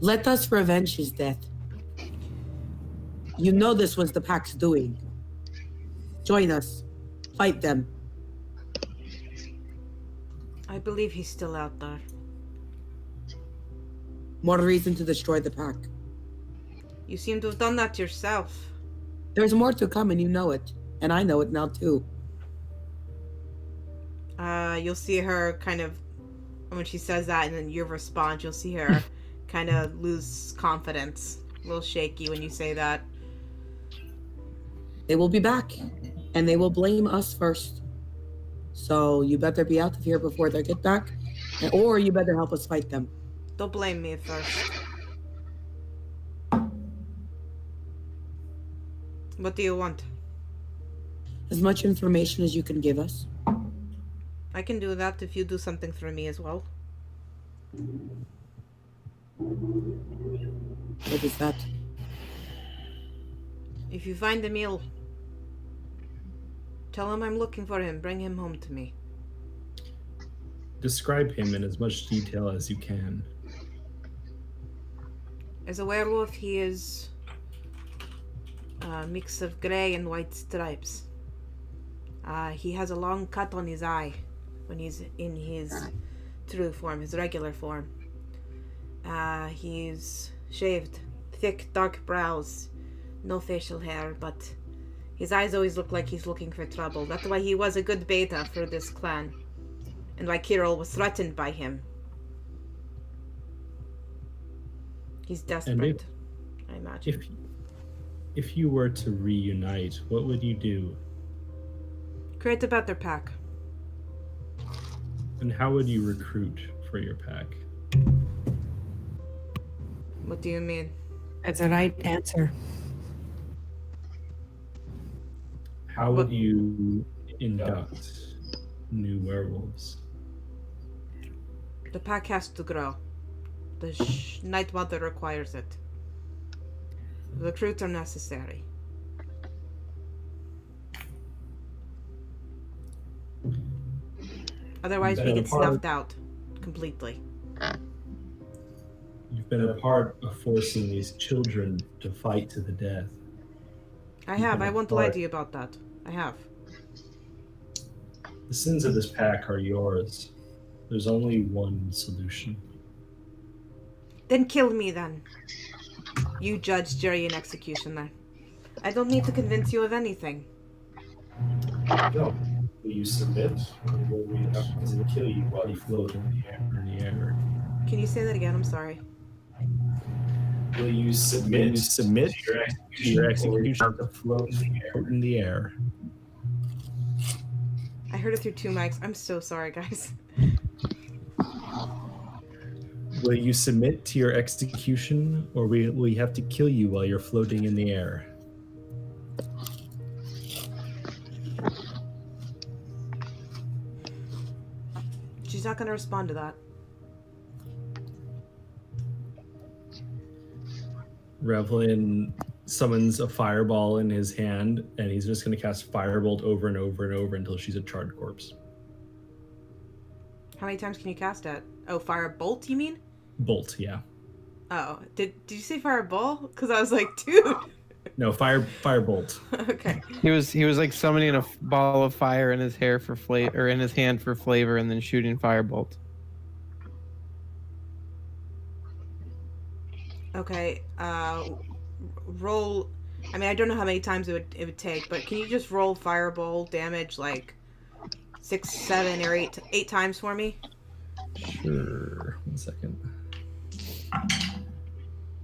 Let us revenge his death. You know this was the pack's doing. Join us. Fight them. I believe he's still out there. More reason to destroy the pack. You seem to have done that yourself. There's more to come and you know it. And I know it now too. You'll see her kind of, when she says that and then your response, you'll see her kind of lose confidence. A little shaky when you say that. They will be back. And they will blame us first. So you better be out of here before they get back. Or you better help us fight them. Don't blame me first. What do you want? As much information as you can give us. I can do that if you do something for me as well. What is that? If you find Emil, tell him I'm looking for him. Bring him home to me. Describe him in as much detail as you can. As a werewolf, he is a mix of gray and white stripes. He has a long cut on his eye when he's in his true form, his regular form. He's shaved, thick, dark brows, no facial hair, but his eyes always look like he's looking for trouble. That's why he was a good beta for this clan, and why Kirill was threatened by him. He's desperate, I imagine. If you were to reunite, what would you do? Create a better pack. And how would you recruit for your pack? What do you mean? That's the right answer. How would you induct new werewolves? The pack has to grow. The Night Mother requires it. Recruits are necessary. Otherwise, we get snuffed out completely. been a part of forcing these children to fight to the death. I have. I won't lie to you about that. I have. The sins of this pack are yours. There's only one solution. Then kill me then. You judge, jury, and executioner. I don't need to convince you of anything. No. Will you submit, or will we have to kill you while you float in the air? Can you say that again? I'm sorry. Will you submit to your execution to float in the air? I heard it through 2 mics. I'm so sorry, guys. Will you submit to your execution, or will we have to kill you while you're floating in the air? She's not going to respond to that. Revlin summons a fireball in his hand, and he's just going to cast Firebolt over and over and over until she's a charred corpse. How many times can you cast it? Oh, Firebolt, you mean? Bolt, yeah. Oh, did you say Fireball? Because I was like, dude. No, Firebolt. Okay. He was like summoning a ball of fire in his hair for flavor, or in his hand for flavor, and then shooting firebolt. Okay. Roll. I mean, I don't know how many times it would take, but can you just roll Fireball damage like 6, 7, or 8 times for me? Sure. 1 second.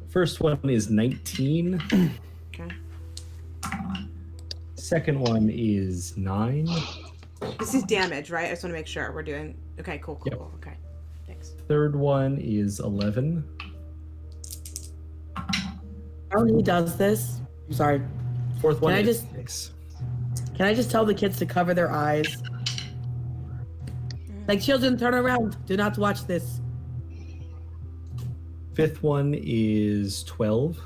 First one is 19. Okay. Second one is 9. This is damage, right? I just want to make sure we're doing. Okay, cool. Yep. Okay, thanks. Third one is 11. How he does this? I'm sorry. Fourth one Can I is just- 6. Can I just tell the kids to cover their eyes? Like, children, turn around. Do not watch this. Fifth one is 12.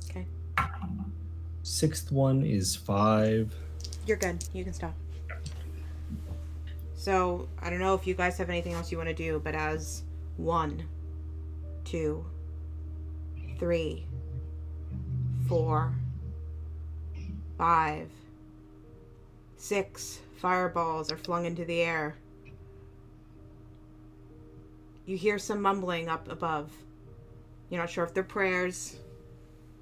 Okay. Sixth one is 5. You're good. You can stop. So, I don't know if you guys have anything else you want to do, but as 1, 2, 3, 4, 5, 6 fireballs are flung into the air. You hear some mumbling up above. You're not sure if they're prayers,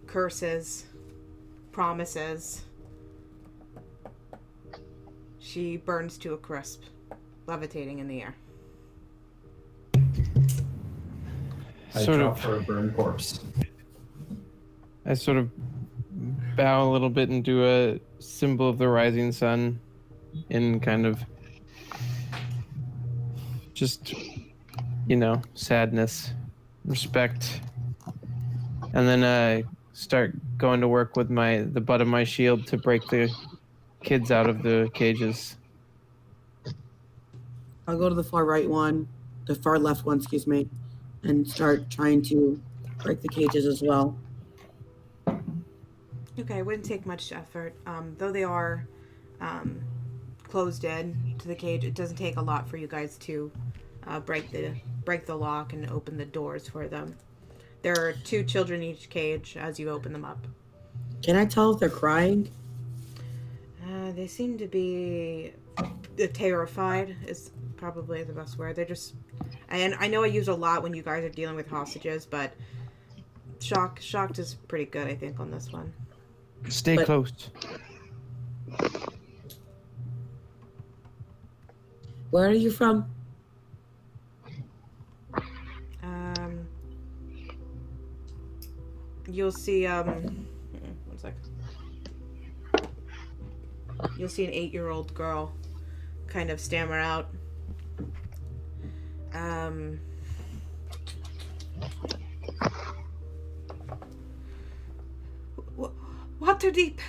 curses, promises. She burns to a crisp, levitating in the air. I Sort drop of- for a burned corpse. I sort of bow a little bit and do a symbol of the rising sun in kind of just, sadness, respect. And then I start going to work with the butt of my shield to break the kids out of the cages. I'll go to the far right one, the far left one, excuse me, and start trying to break the cages as well. Okay, it wouldn't take much effort. Though they are closed in to the cage, it doesn't take a lot for you guys to break the lock and open the doors for them. There are 2 children in each cage as you open them up. Can I tell if they're crying? They seem to be terrified is probably the best word. They're just, and I know I use a lot when you guys are dealing with hostages, but shocked is pretty good, I think, on this one. Stay But- close. Where are you from? You'll see, one sec. You'll see an 8-year-old girl kind of stammer out. Waterdeep.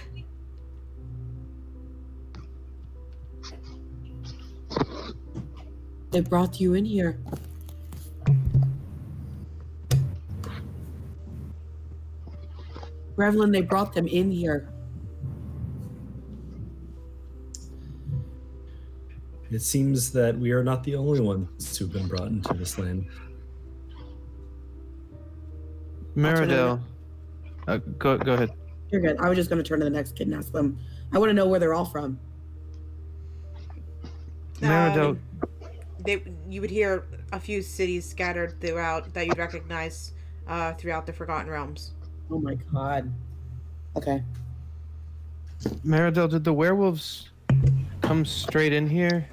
They brought you in here. Revlin, they brought them in here. It seems that we are not the only ones who've been brought into this land. Meridel. Go ahead. You're good. I was just going to turn to the next kid and ask them. I want to know where they're all from. Meridel. You would hear a few cities scattered throughout that you'd recognize throughout the Forgotten Realms. Oh my god. Okay. Meridel, did the werewolves come straight in here,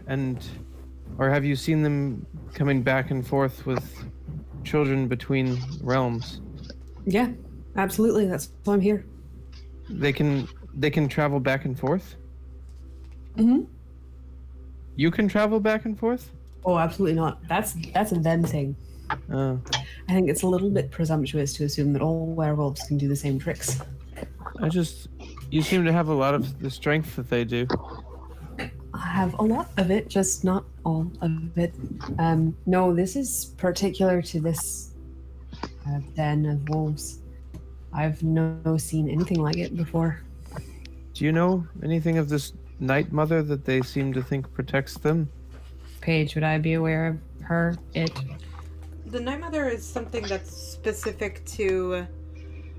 or have you seen them coming back and forth with children between realms? Yeah, absolutely. That's why I'm here. They can travel back and forth? Mm-hmm. You can travel back and forth? Oh, absolutely not. That's a them thing. Oh. I think it's a little bit presumptuous to assume that all werewolves can do the same tricks. You seem to have a lot of the strength that they do. I have a lot of it, just not all of it. No, this is particular to this den of wolves. I've no seen anything like it before. Do you know anything of this Night Mother that they seem to think protects them? Paige, would I be aware of her? The Night Mother is something that's specific to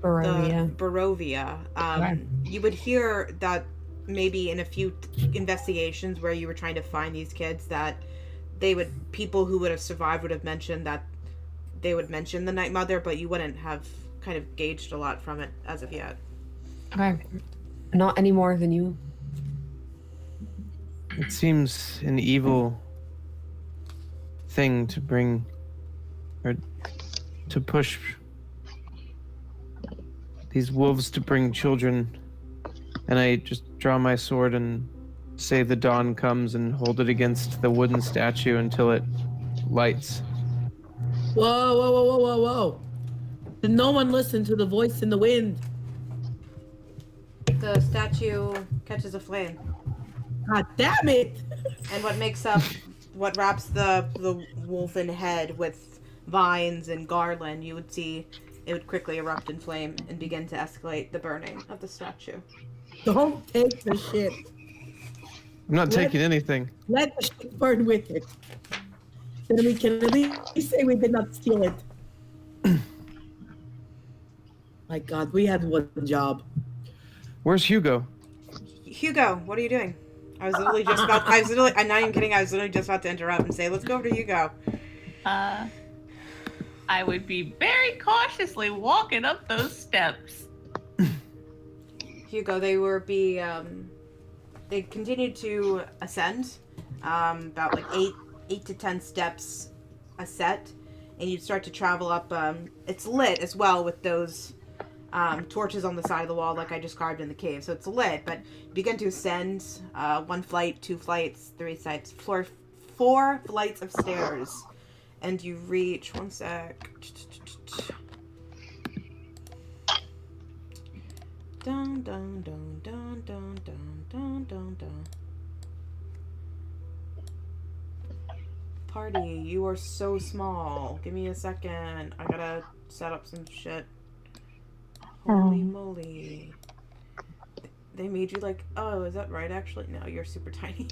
Barovia. Barovia. Okay. You would hear that maybe in a few investigations where you were trying to find these kids, that people who would have survived would have mentioned that they would mention the Night Mother, but you wouldn't have kind of gauged a lot from it as of yet. Okay. Not any more than you. It seems an evil thing to bring, or to push these wolves to bring children. And I just draw my sword and say the dawn comes and hold it against the wooden statue until it lights. Whoa, whoa, whoa, whoa, whoa, whoa. Did no one listen to the voice in the wind? The statue catches a flame. God damn it! And what wraps the wolfen head with vines and garland, you would see it would quickly erupt in flame and begin to escalate the burning of the statue. Don't take the shit. I'm not taking anything. Let the shit burn with it. Then we can at least say we did not steal it. My God, we had one job. Where's Hugo? Hugo, what are you doing? I'm not even kidding, I was literally just about to interrupt and say, let's go over to Hugo. I would be very cautiously walking up those steps. Hugo, they continued to ascend, about like 8 to 10 steps a set, and you'd start to travel up. It's lit as well with those torches on the side of the wall, like I described in the cave. So it's lit, but you begin to ascend 1 flight, 2 flights, 3 sites, 4 flights of stairs, and you reach. One sec. Dun dun dun dun dun dun dun dun dun. Party, you are so small. Give me a second. I gotta set up some shit. Holy moly. They made you like, oh, is that right actually? No, you're super tiny.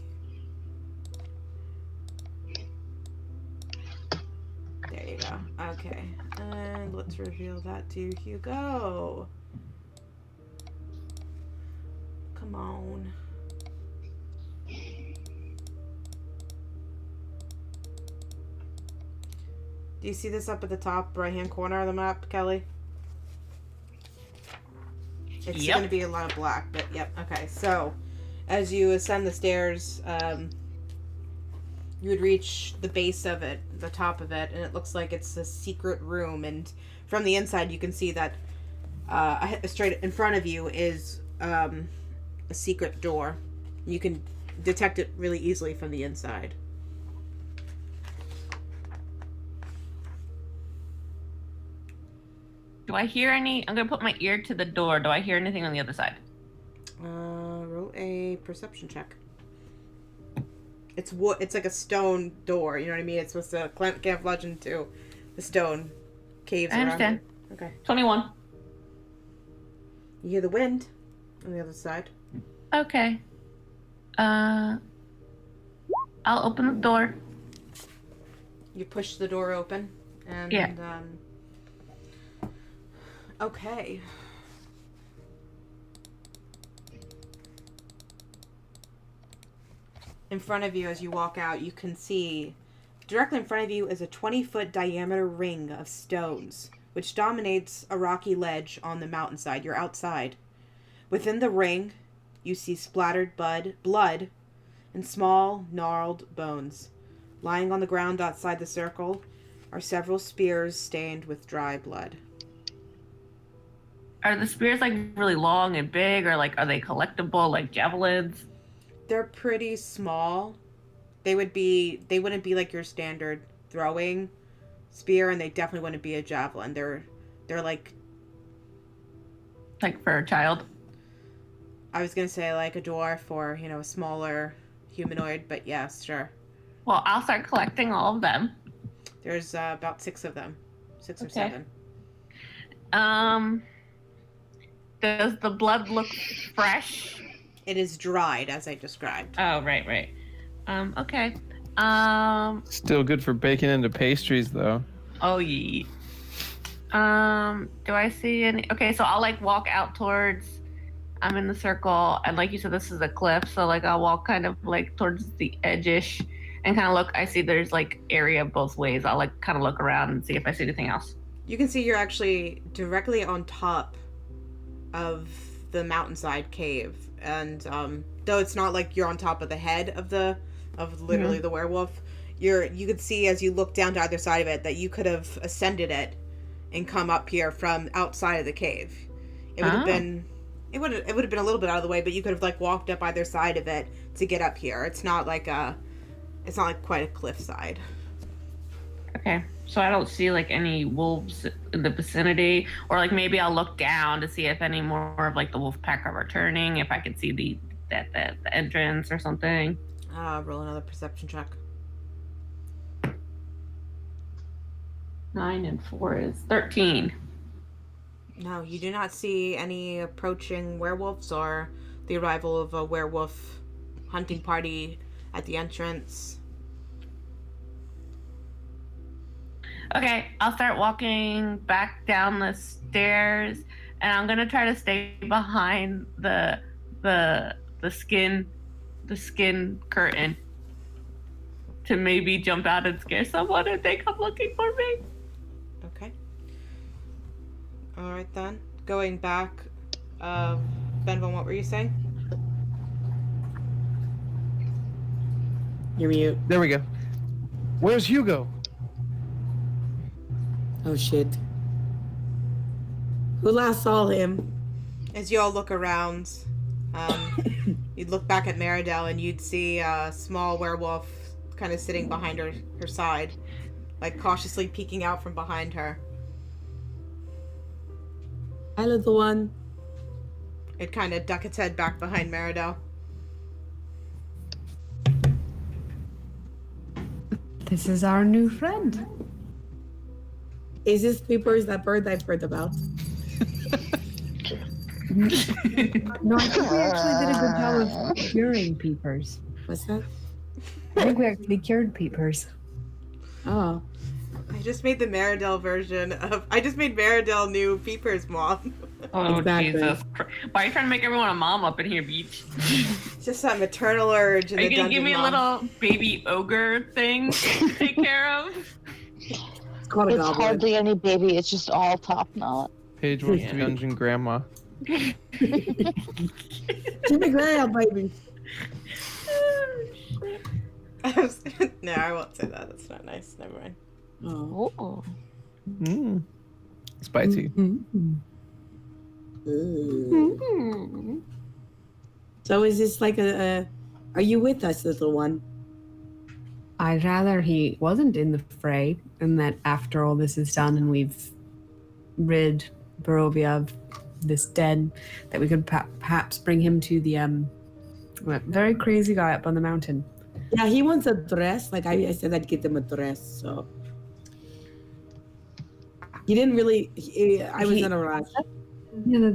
There you go. Okay. And let's reveal that to Hugo. Come on. Do you see this up at the top right-hand corner of the map, Kelly? It's going to be a lot of black, but yep. Okay, so as you ascend the stairs, you would reach the base of it, the top of it, and it looks like it's a secret room. And from the inside, you can see that straight in front of you is a secret door. You can detect it really easily from the inside. Do I hear any? I'm gonna put my ear to the door. Do I hear anything on the other side? Roll a perception check. It's like a stone door. You know what I mean? It's supposed to camouflage into the stone caves. I understand. Around it. Okay. 21. You hear the wind on the other side. Okay. I'll open the door. You push the door open, and Okay. In front of you, as you walk out, you can see directly in front of you is a 20-foot diameter ring of stones, which dominates a rocky ledge on the mountainside. You're outside. Within the ring, you see splattered blood and small, gnarled bones. Lying on the ground outside the circle are several spears stained with dry blood. Are the spears like really long and big, or like are they collectible like javelins? They're pretty small. They wouldn't be like your standard throwing spear, and they definitely wouldn't be a javelin. They're like for a child? I was gonna say like a dwarf or, a smaller humanoid, but yes, sure. Well, I'll start collecting all of them. There's about 6 of them. 6 or Okay. 7. Does the blood look fresh? It is dried, as I described. Oh, right. Okay. Still good for baking into pastries, though. Oh, yeah. Do I see any? Okay, so I'll like walk out towards. I'm in the circle, and like you said, this is a cliff, so like I'll walk kind of like towards the edge-ish, and kind of look. I see there's like area both ways. I'll like kind of look around and see if I see anything else. You can see you're actually directly on top of the mountainside cave, and though it's not like you're on top of the head of literally the werewolf, you could see as you look down to either side of it that you could have ascended it and come up here from outside of the cave. It would have been it would have been a little bit out of the way, but you could have like walked up either side of it to get up here. It's not like quite a cliffside. Okay, so I don't see like any wolves in the vicinity, or like maybe I'll look down to see if any more of like the wolf pack are returning, if I can see the entrance or something. Roll another perception check. 9 and 4 is 13. No, you do not see any approaching werewolves or the arrival of a werewolf hunting party at the entrance. Okay, I'll start walking back down the stairs, and I'm gonna try to stay behind the skin curtain to maybe jump out and scare someone if they come looking for me. Okay. All right then. Going back, Benvon, what were you saying? You're mute. There we go. Where's Hugo? Oh shit. Who last saw him? As you all look around, you'd look back at Meridel and you'd see a small werewolf kind of sitting behind her side, like cautiously peeking out from behind her. Hi, little one. It kind of duck its head back behind Meridel. This is our new friend. Is this Peepers that bird I've heard about? No, I think we actually did a good job of curing peepers. What's that? I think we actually cured peepers. Oh. I just made the Meridel version of... I just made Meridel new Peeper's mom. Oh, Exactly. Jesus Christ. Why are you trying to make everyone a mom up in here, Beach? It's just that maternal urge in Are the you gonna dungeon give me a mom. little baby ogre thing to take care of? It's called a It's goblin. hardly any baby. It's just all top knot. Paige wants Yeah. dungeon grandma. Jimmy Graham, baby. No, I won't say that. That's not nice. Never mind. Oh. Oh. Mm. Spicy. Mm-hmm. Ooh. So is this like a are you with us, little one? I'd rather he wasn't in the fray, and that after all this is done and we've rid Barovia of this den, that we could perhaps bring him to the very crazy guy up on the mountain. Yeah, he wants a dress. Like I said I'd get him a dress, so he didn't really I was in a rush. Yeah,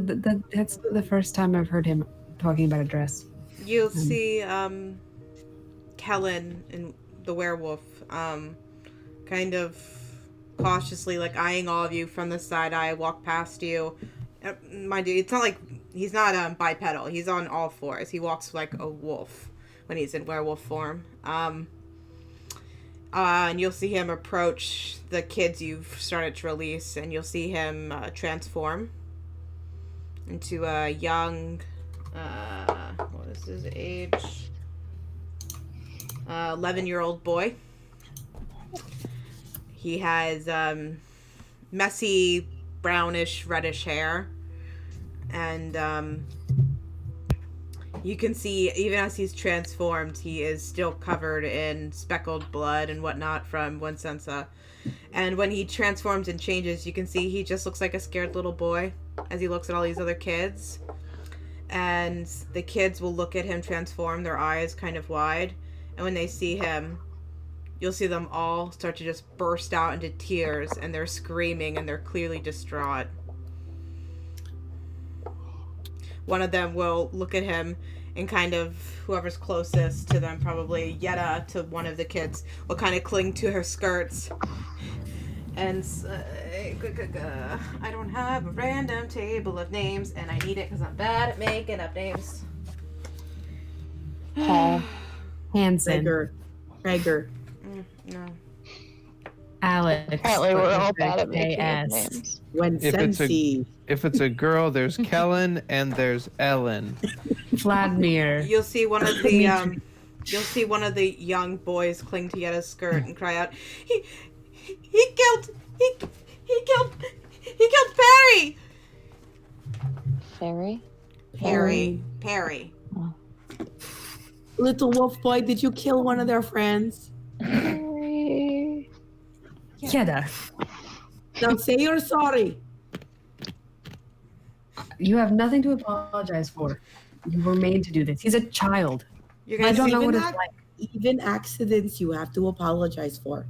that's the first time I've heard him talking about a dress. You'll see Kellen and the werewolf kind of cautiously, like, eyeing all of you from the side eye, walk past you. Mind you, it's not like he's not bipedal. He's on all fours. He walks like a wolf when he's in werewolf form. And you'll see him approach the kids you've started to release, and you'll see him transform into a young, what is his age? 11-year-old boy. He has messy, brownish, reddish hair. And you can see, even as he's transformed, he is still covered in speckled blood and whatnot from Wincensa. And when he transforms and changes, you can see he just looks like a scared little boy as he looks at all these other kids. And the kids will look at him transform, their eyes kind of wide. And when they see him, you'll see them all start to just burst out into tears, and they're screaming, and they're clearly distraught. One of them will look at him, and kind of whoever's closest to them, probably Yetta to one of the kids, will kind of cling to her skirts and say, I don't have a random table of names, and I need it because I'm bad at making up names. Paul. Hanson. Rager. No. Alex. Apparently, we're all bad at making up AS. names. Wencensi. If it's a girl, there's Kellen and there's Ellen. Vladimir. You'll see one of the you'll see one of the young boys cling to Yetta's skirt and cry out, He killed Perry. Fairy? Perry. Little wolf boy, did you kill one of their friends? Fairy. Yeda. Now say you're sorry. You have nothing to apologize for. You were made to do this. He's a child. You're I gonna don't see know what it's that- like. Even accidents you have to apologize for.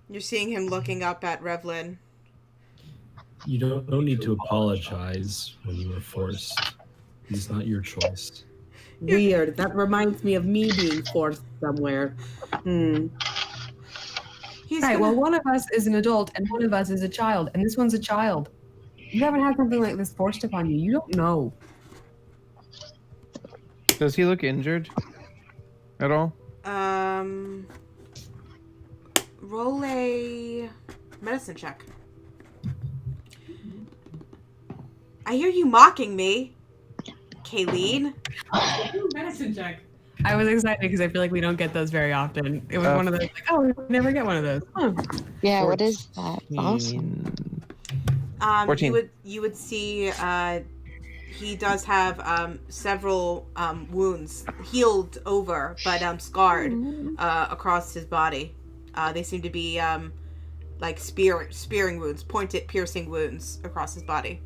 You're seeing him looking up at Revlin. You don't need to apologize when you were forced. It's not your choice. Weird. That reminds me of me being forced somewhere. He's Right, gonna- well, one of us is an adult and one of us is a child, and this one's a child. You haven't had something like this forced upon you. You don't know. Does he look injured at all? Roll a medicine check. I hear you mocking me, Kayleen. Medicine check. I was excited because I feel like we don't get those very often. It was one of those, like, oh, we never get one of those. Huh. Yeah, what is that? Awesome. 14. You would see he does have several wounds healed over, but scarred across his body. They seem to be like spearing wounds, pointed, piercing wounds across his body.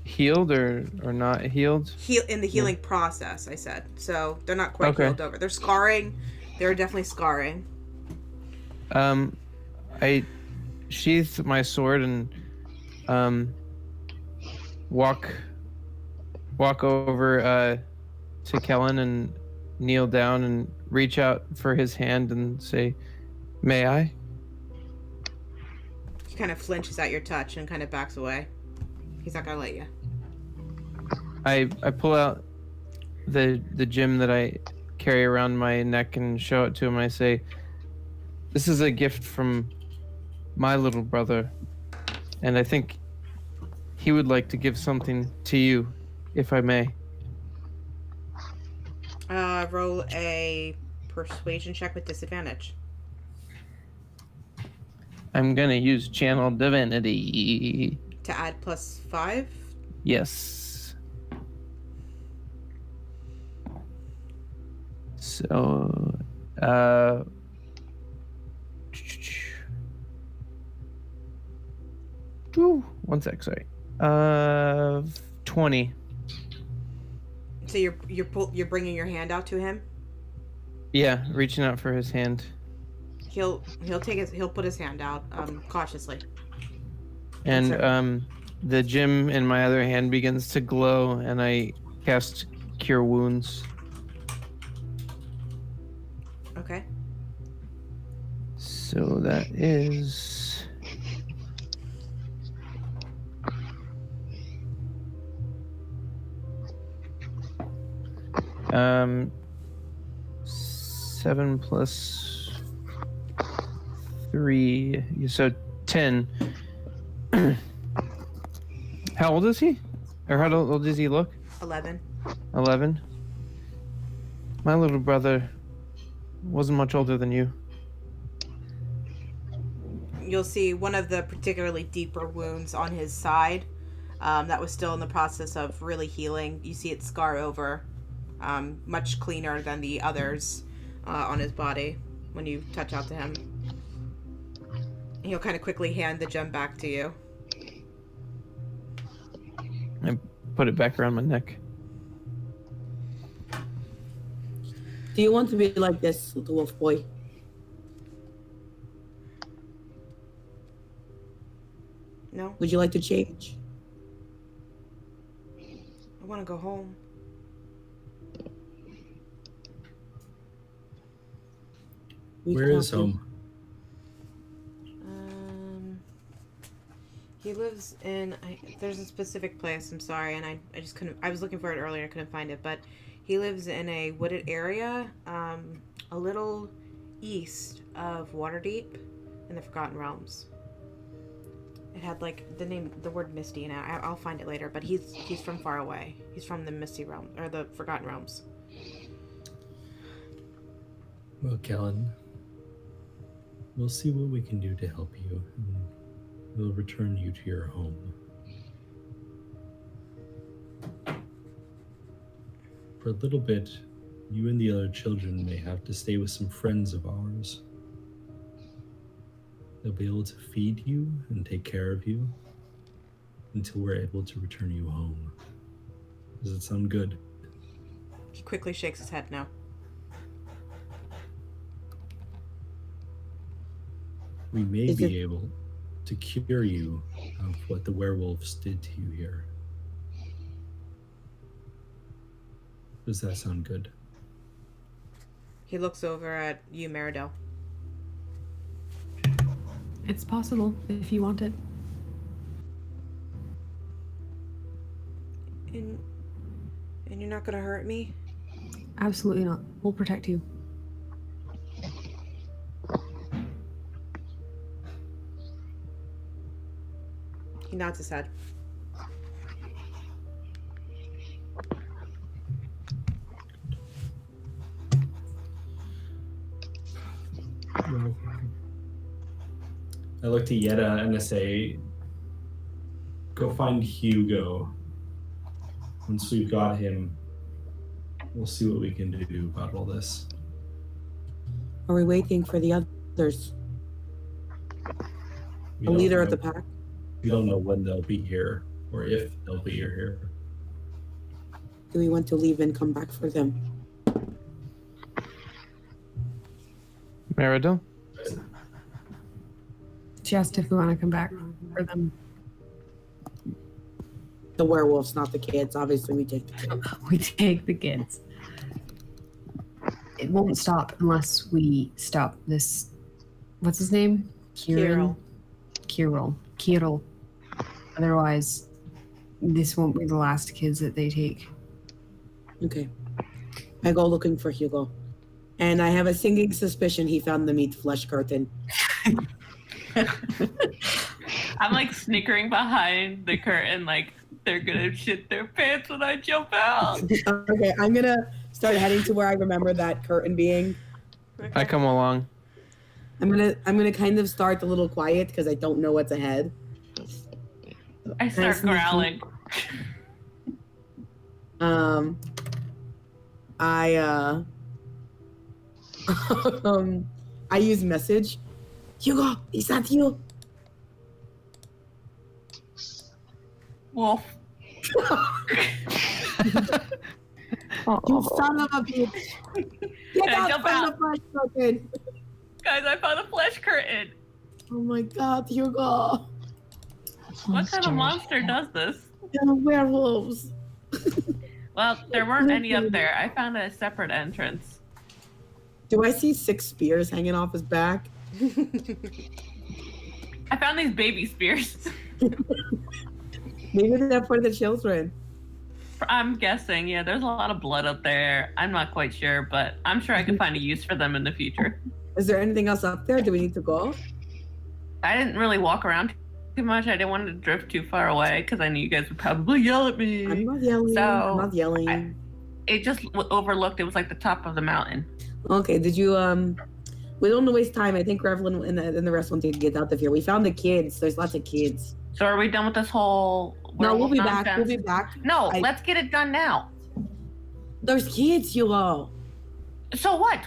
Healed or not healed? In the healing process, I said. So they're not quite Okay. healed over. They're scarring. They're definitely scarring. I sheathed my sword and walk over to Kellen and kneel down and reach out for his hand and say, "May I?" He kind of flinches at your touch and kind of backs away. He's not gonna let you. I pull out the gem that I carry around my neck and show it to him. I say, "This is a gift from my little brother, and I think he would like to give something to you, if I may." Roll a persuasion check with disadvantage. I'm gonna use Channel Divinity. To add +5. Yes. So, one sec, sorry. 20. So you're bringing your hand out to him. Yeah, reaching out for his hand. He'll put his hand out cautiously. And the gem in my other hand begins to glow, and I cast Cure Wounds. Okay. So that is 7 plus 3, so 10. How old is he? Or how old does he look? 11. 11. My little brother wasn't much older than you. You'll see one of the particularly deeper wounds on his side that was still in the process of really healing. You see it scar over, much cleaner than the others on his body when you touch out to him. He'll kind of quickly hand the gem back to you. I put it back around my neck. Do you want to be like this, little wolf boy? No? Would you like to change? I want to go home. Where is home? He lives in. There's a specific place. I'm sorry, and I just couldn't. I was looking for it earlier. I couldn't find it, but he lives in a wooded area, a little east of Waterdeep, in the Forgotten Realms. It had like the word Misty in it. I'll find it later. But he's from far away. He's from the Misty Realm or the Forgotten Realms. Well, Kellen, we'll see what we can do to help you. We'll return you to your home. For a little bit, you and the other children may have to stay with some friends of ours. They'll be able to feed you and take care of you until we're able to return you home. Does it sound good? He quickly shakes his head no. We may be able to cure you of what the werewolves did to you here. Does that sound good? He looks over at you, Meridel. It's possible if you want it. And you're not gonna hurt me? Absolutely not. We'll protect you. He nods his head. Well, I look to Yetta and I say, go find Hugo. Once we've got him, we'll see what we can do about all this. Are we waiting for the others? We The don't leader know- of the pack? We don't know when they'll be here or if they'll be here. Do we want to leave and come back for them? Meridel? She asked if we want to come back for them. The werewolves, not the kids. Obviously, we take the kids. We take the kids. It won't stop unless we stop this. What's his name? Kirill. Kirill. Otherwise, this won't be the last kids that they take. Okay. I go looking for Hugo. And I have a singing suspicion he found the meat flesh curtain. I'm like snickering behind the curtain, like they're gonna shit their pants when I jump out. Okay, I'm gonna start heading to where I remember that curtain being. I come along. I'm gonna kind of start a little quiet because I don't know what's ahead. I start growling. I use message. Hugo, is that you? Wolf. You son of a bitch! Get I out jump from out? the flesh curtain! Guys, I found a flesh curtain. Oh my god, Hugo! What kind of monster does this? They're werewolves. Well, there weren't any up there. I found a separate entrance. Do I see 6 spears hanging off his back? I found these baby spears. Maybe they're for the children. I'm guessing. Yeah, there's a lot of blood up there. I'm not quite sure, but I'm sure I can find a use for them in the future. Is there anything else up there? Do we need to go? I didn't really walk around too much. I didn't want to drift too far away because I knew you guys would probably yell at me. I'm not yelling. So, I'm not yelling. It just overlooked. It was like the top of the mountain. Okay, did you, we don't want to waste time. I think Revlin and the rest want to get out of here. We found the kids. There's lots of kids. So are we done with this whole No, we'll werewolf be back. nonsense? We'll be back. No, let's get it done now. There's kids, Hugo. So what?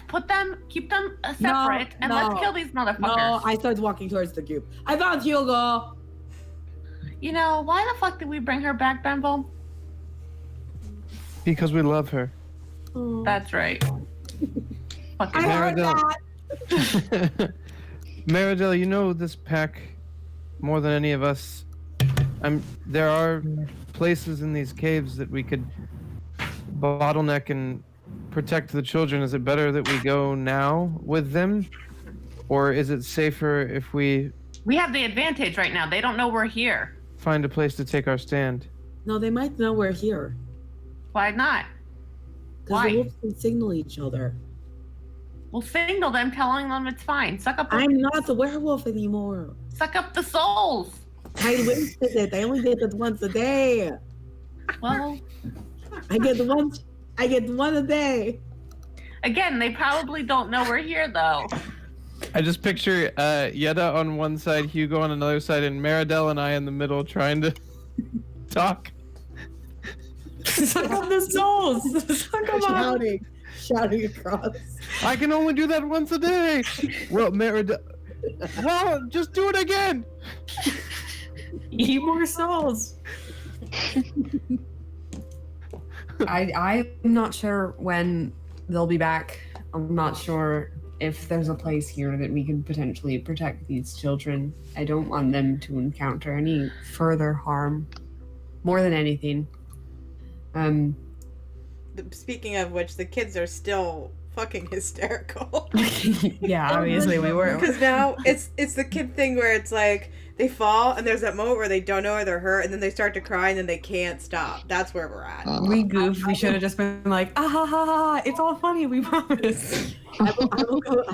Keep them separate, and let's kill these motherfuckers. No, I started walking towards the group. I found Hugo. You know, why the fuck did we bring her back, Benville? Because we love her. That's right. I heard that. Maridel, you know this pack more than any of us. There are places in these caves that we could bottleneck and protect the children. Is it better that we go now with them? Or is it safer if we have the advantage right now. They don't know we're here. find a place to take our stand? No, they might know we're here. Why not? Because the wolves can signal each other. We'll signal them, telling them it's fine. I'm not the werewolf anymore. Suck up the souls. I wasted it. I only did it once a day. Well, I get one a day. Again, they probably don't know we're here, though. I just picture Yetta on one side, Hugo on another side, and Maridel and I in the middle trying to talk. Suck up the souls. Suck them up. Shouting across. I can only do that once a day. Well, Maridel. Well, just do it again. Eat more souls. I'm not sure when they'll be back. I'm not sure if there's a place here that we can potentially protect these children. I don't want them to encounter any further harm, more than anything. Speaking of which, the kids are still fucking hysterical. Yeah, obviously we were. Because now it's the kid thing where it's like they fall and there's that moment where they don't know where they're hurt and then they start to cry and then they can't stop. That's where we're at. We goofed. We should have just been like, ah ha ha ha! It's all funny. We promise. I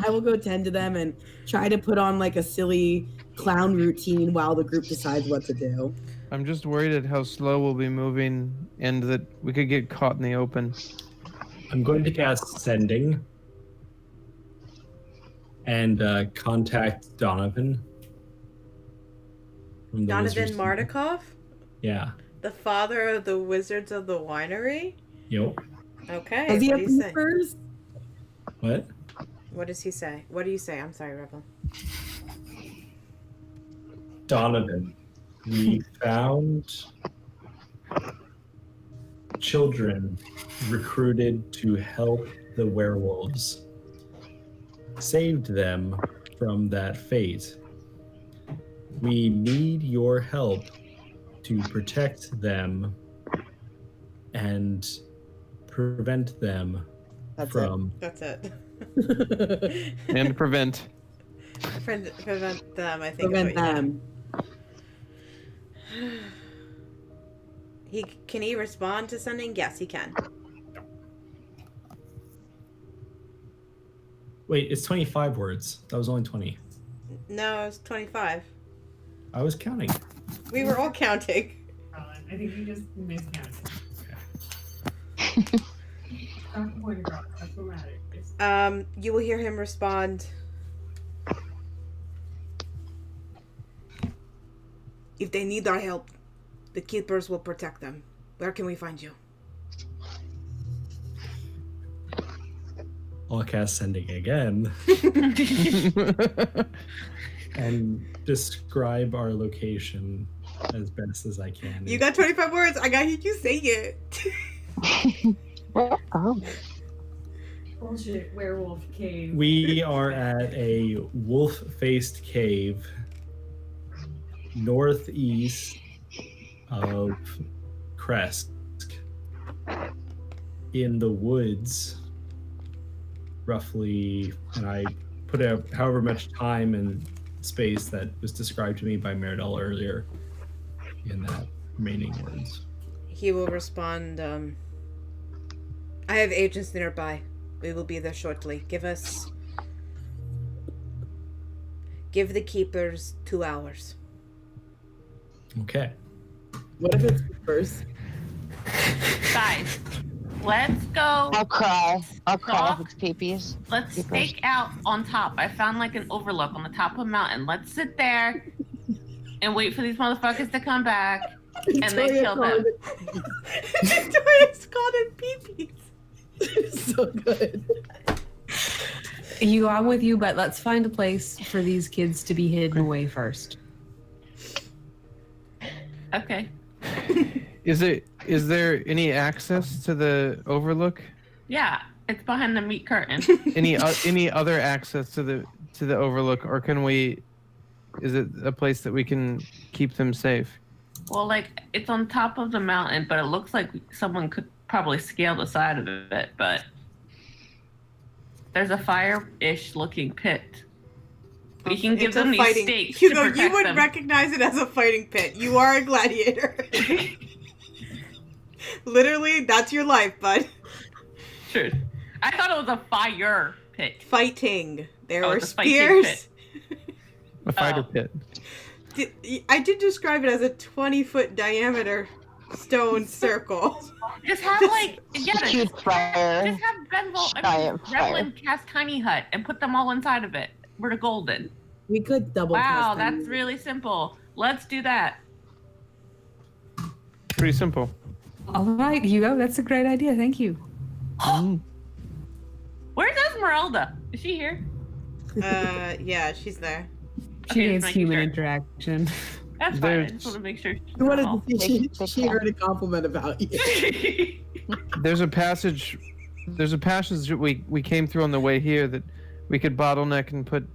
will go tend to them and try to put on like a silly clown routine while the group decides what to do. I'm just worried at how slow we'll be moving and that we could get caught in the open. I'm going to cast Sending and contact Donovan. From the Donovan Wizards. Mardikov? Yeah. The father of the Wizards of the Winery? Yep. Okay. Does he What have do you say? papers? What? What does he say? What do you say? I'm sorry, Rebel. Donovan, we found children recruited to help the werewolves. Saved them from that fate. We need your help to protect them and prevent them from... That's it. And prevent. Prevent them, I think. Prevent is what you them. meant. Can he respond to sending? Yes, he can. Wait, it's 25 words. That was only 20. No, it's 25. I was counting. We were all counting. I think you just miscounted. You will hear him respond. If they need our help, the keepers will protect them. Where can we find you? I'll cast Sending again and describe our location as best as I can. You got 25 words. I gotta hear you say it. Bullshit werewolf cave. We are at a wolf-faced cave northeast of Kresk in the woods, roughly, and I put out however much time and space that was described to me by Maridel earlier in that remaining words. He will respond, I have agents nearby. We will be there shortly. Give the keepers 2 hours. Okay. What if it's first? Guys, let's go. I'll cry if Talk. it's peepees. Let's Keepers. stake out on top. I found like an overlook on the top of a mountain. Let's sit there and wait for these motherfuckers to come back and then kill them. Victoria's called it peepees. So good. I'm with you, but let's find a place for these kids to be hidden away first. Okay. Is there any access to the overlook? Yeah, it's behind the meat curtain. Any other access to the overlook, or can we? Is it a place that we can keep them safe? Well, like, it's on top of the mountain, but it looks like someone could probably scale the side of it, but there's a fire-ish looking pit. We can give them these stakes Hugo, to protect you would them. recognize it as a fighting pit. You are a gladiator. Literally, that's your life, bud. Sure. I thought it was a fire pit. Fighting. There were it's a fighting spears. A fighter Oh. pit. I did describe it as a 20-foot diameter stone circle. Just have like Huge fire. Just have Giant fire. Revlin cast tiny hut and put them all inside of it. We're golden. We could double. Wow, cast them. that's really simple. Let's do that. Pretty simple. All right, Hugo, that's a great idea. Thank you. Where's Esmeralda? Is she here? Yeah, she's there. She Okay, needs just making human sure. interaction. That's fine. I just want to make sure. You wanted Oh. to see They she can. heard a compliment about you. There's a passage that we came through on the way here that we could bottleneck and put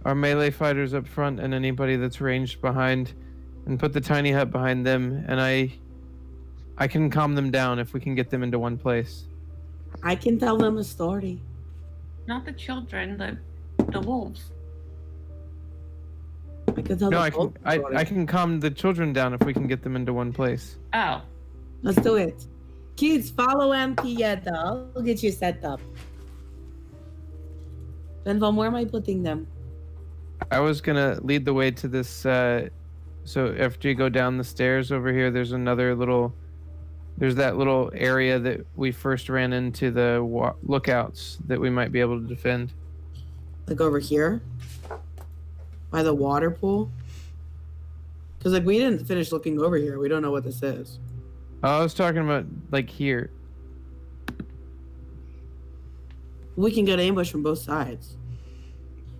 our melee fighters up front and anybody that's ranged behind, and put the tiny hut behind them, and I can calm them down if we can get them into one place. I can tell them a story. Not the children, the wolves. I can tell No, them I both can a story. I can calm the children down if we can get them into one place. Oh. Let's do it. Kids, follow Ampieta. I'll get you set up. Then Von, where am I putting them? I was gonna lead the way to this. So after you go down the stairs over here, there's that little area that we first ran into the lookouts that we might be able to defend. Like over here? By the water pool? Because like we didn't finish looking over here. We don't know what this is. I was talking about like here. We can get ambushed from both sides.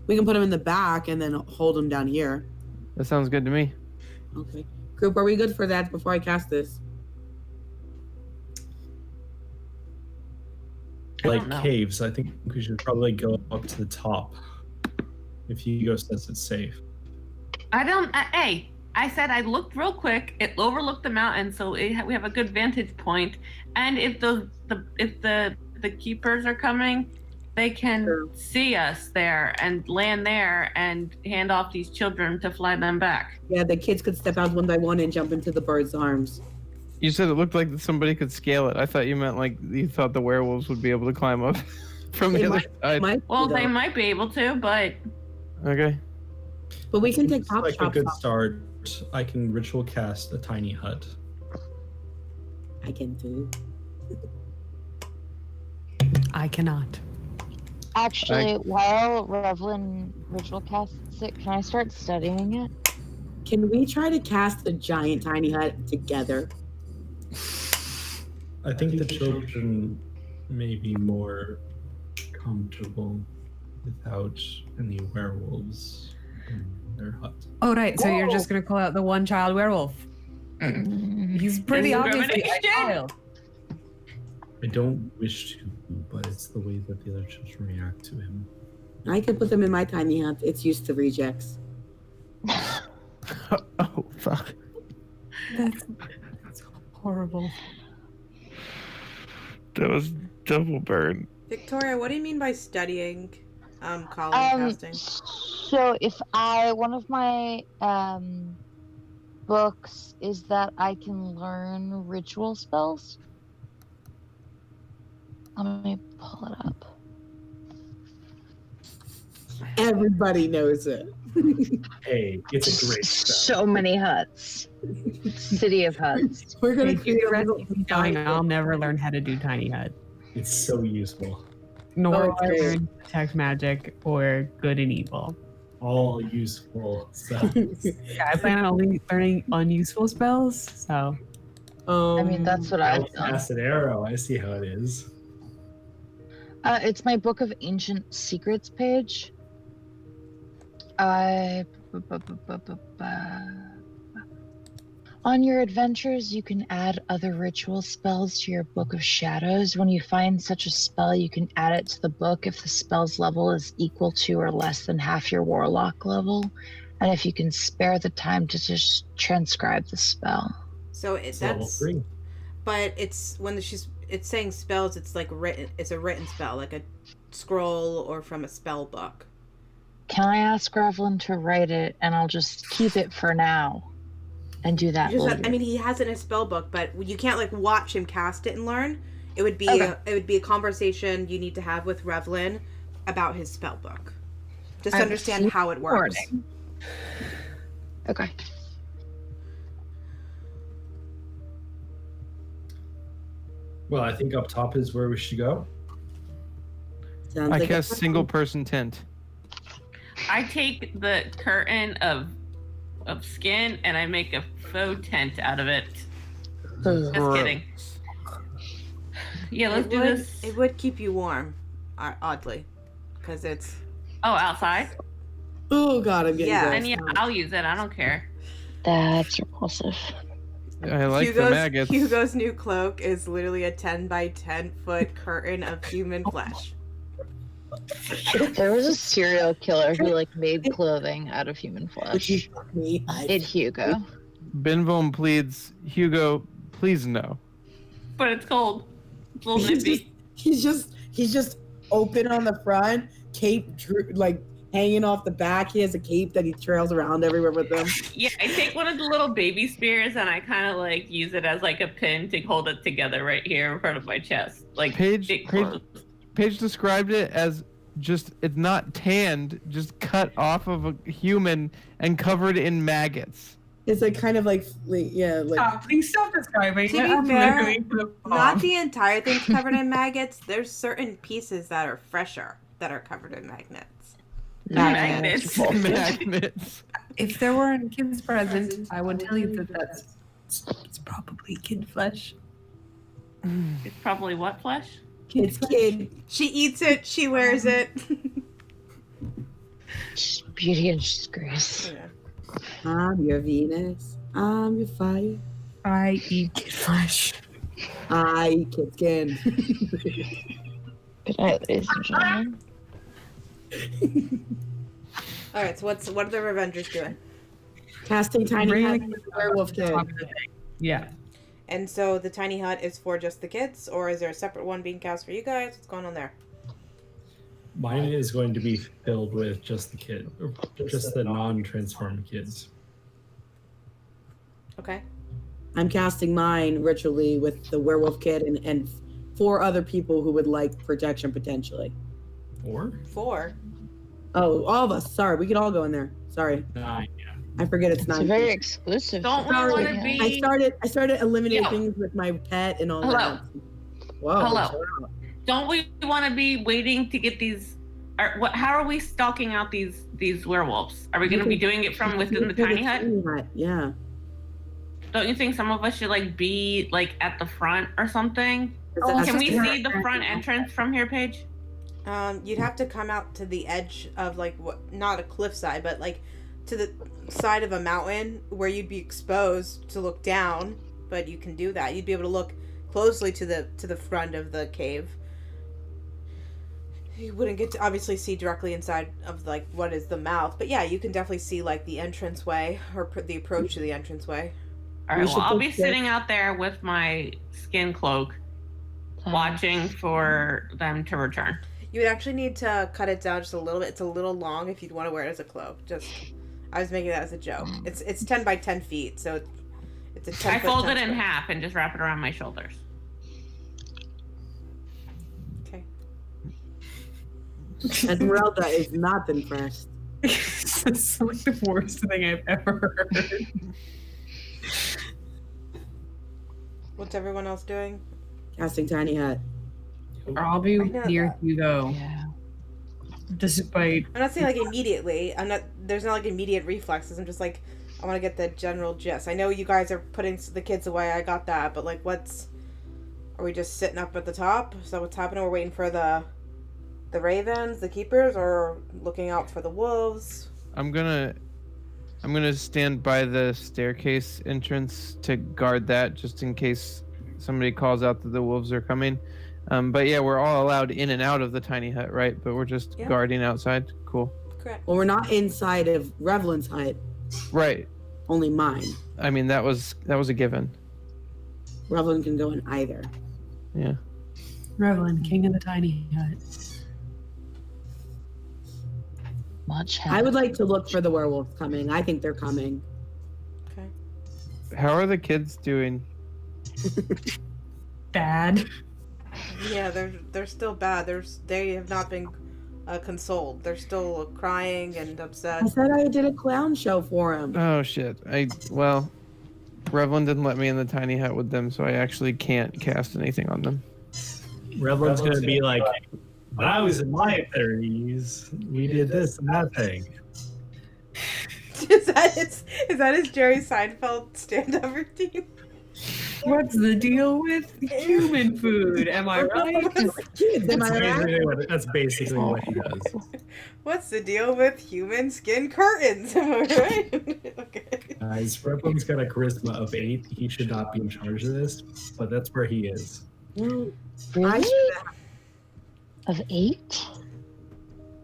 We can put them in the back and then hold them down here. That sounds good to me. Okay. Group, are we good for that before I cast this? I Like don't know. caves, I think we should probably go up to the top. If Hugo says it's safe. Hey, I said I looked real quick. It overlooked the mountain, so we have a good vantage point. And if the keepers are coming, they can Sure. see us there and land there and hand off these children to fly them back. Yeah, the kids could step out one by one and jump into the bird's arms. You said it looked like somebody could scale it. I thought you meant like you thought the werewolves would be able to climb up from They the other side. Well, they though. might be able to, but Okay. But we can take Seems top like a shots good off. start. I can ritual cast a tiny hut. I can do. I cannot. Actually, while Revlin ritual casts it, can I start studying it? Can we try to cast the giant tiny hut together? I think the children may be more comfortable without any werewolves in their hut. Oh, right. So you're just going to call out the one child werewolf. He's pretty obviously a Discrimination. child. I don't wish to, but it's the way that the other children react to him. I could put them in my tiny hut. It's used to rejects. Oh fuck. That's horrible. That was double burn. Victoria, what do you mean by studying? Calling casting. So if one of my books is that I can learn ritual spells. Let me pull it up. Everybody knows it. Hey, it's a great spell. So many huts. City of huts. We're gonna Thank you. create The a rest little of me knowing I'll never learn how to do tiny hut. It's so useful. Nor Oh, it's learn detect magic or good and evil. All useful stuff. Yeah, I plan on only learning unuseful spells, so I mean, that's what I've done. Cast an arrow. I see how it is. It's my Book of Ancient Secrets page. On your adventures, you can add other ritual spells to your Book of Shadows. When you find such a spell, you can add it to the book if the spell's level is equal to or less than half your warlock level, and if you can spare the time to just transcribe the spell. So It's level 3. but it's it's saying spells. It's like written. It's a written spell, like a scroll or from a spell book. Can I ask Revlin to write it, and I'll just keep it for now and do that later? I mean, he has it in a spell book, but you can't like watch him cast it and learn. It would be Okay. it would be a conversation you need to have with Revlin about his spell book, just to I've understand seen how it works. wording. Okay. Well, I think up top is where we should go. Sounds I like cast single person tent. I take the curtain of skin and I make a faux tent out of it. Just kidding. Yeah, let's do this. It would keep you warm, oddly, because it's. Oh, outside? Oh god, I'm getting Yeah, gross And yeah, now. I'll use it. I don't care. That's repulsive. I like the maggots. Hugo's new cloak is literally a 10 by 10 foot curtain of human flesh. There was a serial killer who made clothing out of human Would you flesh. fuck me? Did Hugo? Benvom pleads, Hugo, please no. But it's cold. It's a little He's nippy. he's just open on the front, cape hanging off the back. He has a cape that he trails around everywhere with him. Yeah, I take one of the little baby spears and I kind of use it as a pin to hold it together right here in front of my chest. Paige described it as it's not tanned, just cut off of a human and covered in maggots. It's please stop describing To it. be I'm fair, literally gonna Not bomb. the entire thing's covered in maggots. There's certain pieces that are fresher that are covered in magnets. Magnets. Magnets. If there weren't kids present, I would tell you that's it's probably kid flesh. It's probably what flesh? It's kid. She eats it. She wears it. Just beauty and disgrace. I'm your Venus. I'm your fire. I eat kid flesh. I eat kid skin. Good night, ladies and gentlemen. All right. So what are the Revengers doing? Casting tiny Really? hut with the werewolf kid. Yeah. And so the tiny hut is for just the kids, or is there a separate one being cast for you guys? What's going on there? Mine is going to be filled with just the kid, or just the non-transformed kids. Okay. I'm casting mine ritually with the werewolf kid and 4 other people who would like protection potentially. Or 4. Oh, all of us. Sorry, we could all go in there. Sorry, 9. I forget it's It's 9. a very exclusive. Don't we Sorry. want to be? I started eliminating Yo. things with my pet and all Hello. that. Whoa. Hello. chill out. Don't we want to be waiting to get these? How are we stalking out these werewolves? Are we going to be doing it from within the tiny hut? Yeah. Don't you think some of us should be at the front or something? That's Can we just- see the front entrance from here, Paige? You'd have to come out to the edge of not a cliffside, but to the side of a mountain where you'd be exposed to look down. But you can do that. You'd be able to look closely to the front of the cave. You wouldn't get to obviously see directly inside of what is the mouth, but yeah, you can definitely see the entranceway or the approach to the entranceway. All We right. should Well, I'll be put the- sitting out there with my skin cloak, watching for them to return. You would actually need to cut it down just a little bit. It's a little long if you'd want to wear it as a cloak. I was making that as a joke. It's 10 by 10 feet, so it's a 10 I foot fold it 10 in square. half and just wrap it around my shoulders. Okay. Esmeralda is not impressed. It's like the worst thing I've ever heard. What's everyone else doing? Casting Tiny Hut. I'll be I know near that. you though. Yeah. Despite I'm not saying like immediately. There's not like immediate reflexes. I'm just like, I want to get the general gist. I know you guys are putting the kids away. I got that, but like, are we just sitting up at the top? Is that what's happening? We're waiting for the ravens, the keepers, or looking out for the wolves? I'm gonna stand by the staircase entrance to guard that, just in case somebody calls out that the wolves are coming. But yeah, we're all allowed in and out of the tiny hut, right? But we're just guarding outside. Cool. Correct. Well, we're not inside of Revlin's hut. Right. Only mine. I mean, that was a given. Revlin can go in either. Yeah. Revlin, king of the tiny hut. Much I would like to look for the werewolves coming. I think they're coming. Okay. How are the kids doing? Bad. Yeah, they're still bad. They have not been consoled. They're still crying and upset. I said I did a clown show for him. Oh shit. Revlin didn't let me in the tiny hut with them, so I actually can't cast anything on them. Revlin's gonna be like, when I was in my 30s, we did this and that thing. Is that his Jerry Seinfeld stand-up routine? What's the deal with human food? Am I right? Kids, am I right? That's basically what he does. What's the deal with human skin curtains? Am I right? Okay. Guys, Revlin's got a charisma of 8. He should not be in charge of this, but that's where he is. Well, I Really? should Of 8?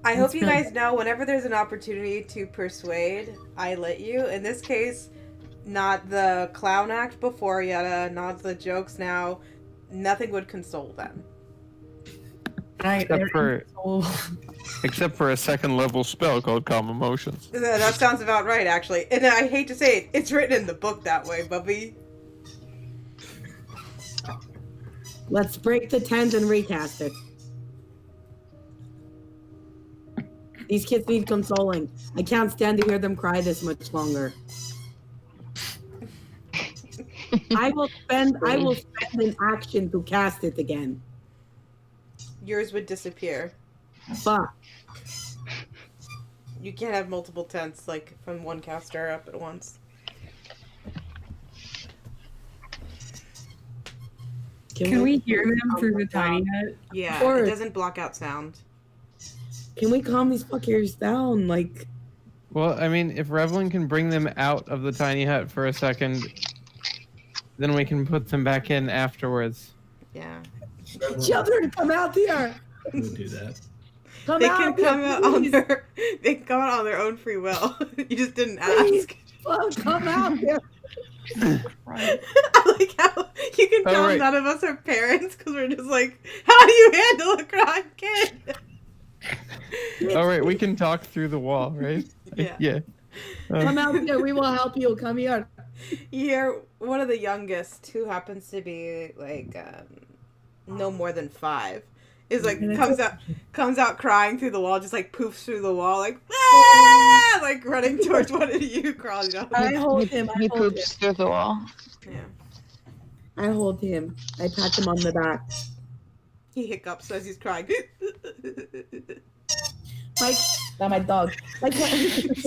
I hope you guys know whenever there's an opportunity to persuade, I let you. In this case, not the clown act before Yetta, not the jokes now. Nothing would console them. Except for a second level spell called Calm Emotions. That sounds about right, actually. And I hate to say it, it's written in the book that way, Bubby. Let's break the tent and recast it. These kids need consoling. I can't stand to hear them cry this much longer. I will spend an action to cast it again. Yours would disappear. Fuck. You can't have multiple tents, like, from one caster up at once. Can we hear them through the tiny hut? Yeah, Or- it doesn't block out sound. Can we calm these fuckers down? Like, Well, I mean, if Revlin can bring them out of the tiny hut for a second, then we can put them back in afterwards. Yeah. children, come out here. We'll do that. Come They out can come here, out on please. they can come out on their own free will. You just didn't ask. Fuck, come out here. I like how you can tell right. none of us are parents because we're just like, how do you handle a crying kid? All right, we can talk through the wall, right? Yeah. Yeah. Come out here. We will help you. Come here. You hear one of the youngest, who happens to be like no more than 5, is like comes out crying through the wall, just like poofs through the wall, like ah! Like running towards one of you, crawling down. I hold him. He I hold him. poops through the wall. Yeah. I hold him. I pat him on the back. He hiccups as he's crying. Mike, not my dog. Mike,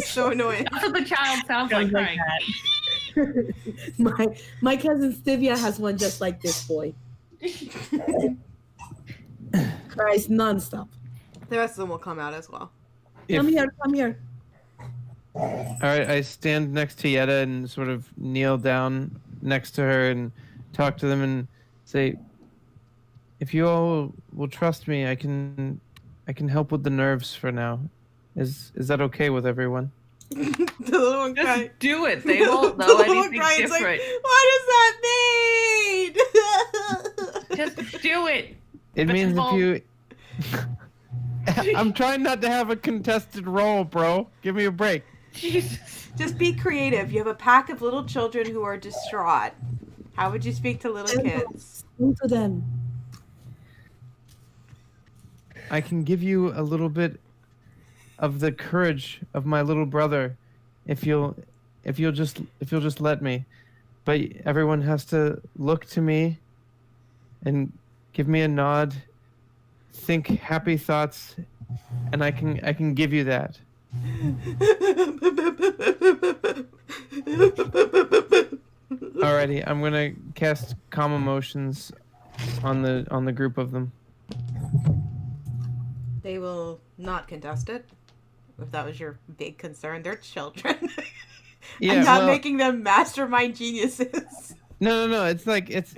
So annoying. That's what the child sounds like crying. my cousin Stivia has one just like this boy. Cries nonstop. The rest of them will come out as well. Come here. Come here. All right, I stand next to Yetta and sort of kneel down next to her and talk to them and say, if you all will trust me, I can help with the nerves for now. Is that okay with everyone? The little one crying. Just do it. They won't The know little one anything crying's different. like, what does that mean? Just do it. It But means involve- if you... I'm trying not to have a contested roll, bro. Give me a break. Jesus. Just be creative. You have a pack of little children who are distraught. How would you speak to little kids? Sing to them. I can give you a little bit of the courage of my little brother if you'll just let me. But everyone has to look to me and give me a nod, think happy thoughts, and I can give you that. Alrighty, I'm gonna cast calm emotions on the group of them. They will not contest it. If that was your big concern, they're children. Yeah, I'm not well, making them mastermind geniuses. No. It's like it's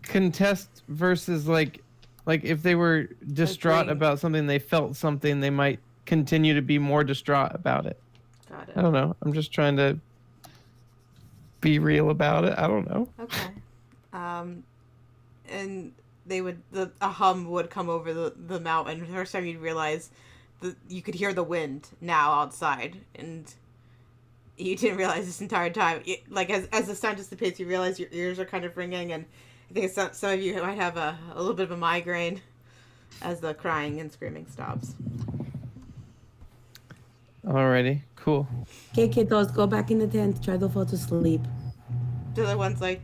contest versus like if they were distraught Agreeing. about something, they felt something, they might continue to be more distraught about it. Got I it. don't know. I'm just trying to be real about it. I don't know. Okay. And they would a hum would come over the mountain. The first time you'd realize you could hear the wind now outside, and you didn't realize this entire time. Like as the sound dissipates, you realize your ears are kind of ringing, and I think some of you might have a little bit of a migraine as the crying and screaming stops. Alrighty, cool. Okay, kiddos, go back in the tent. Try to fall to sleep. The other one's like,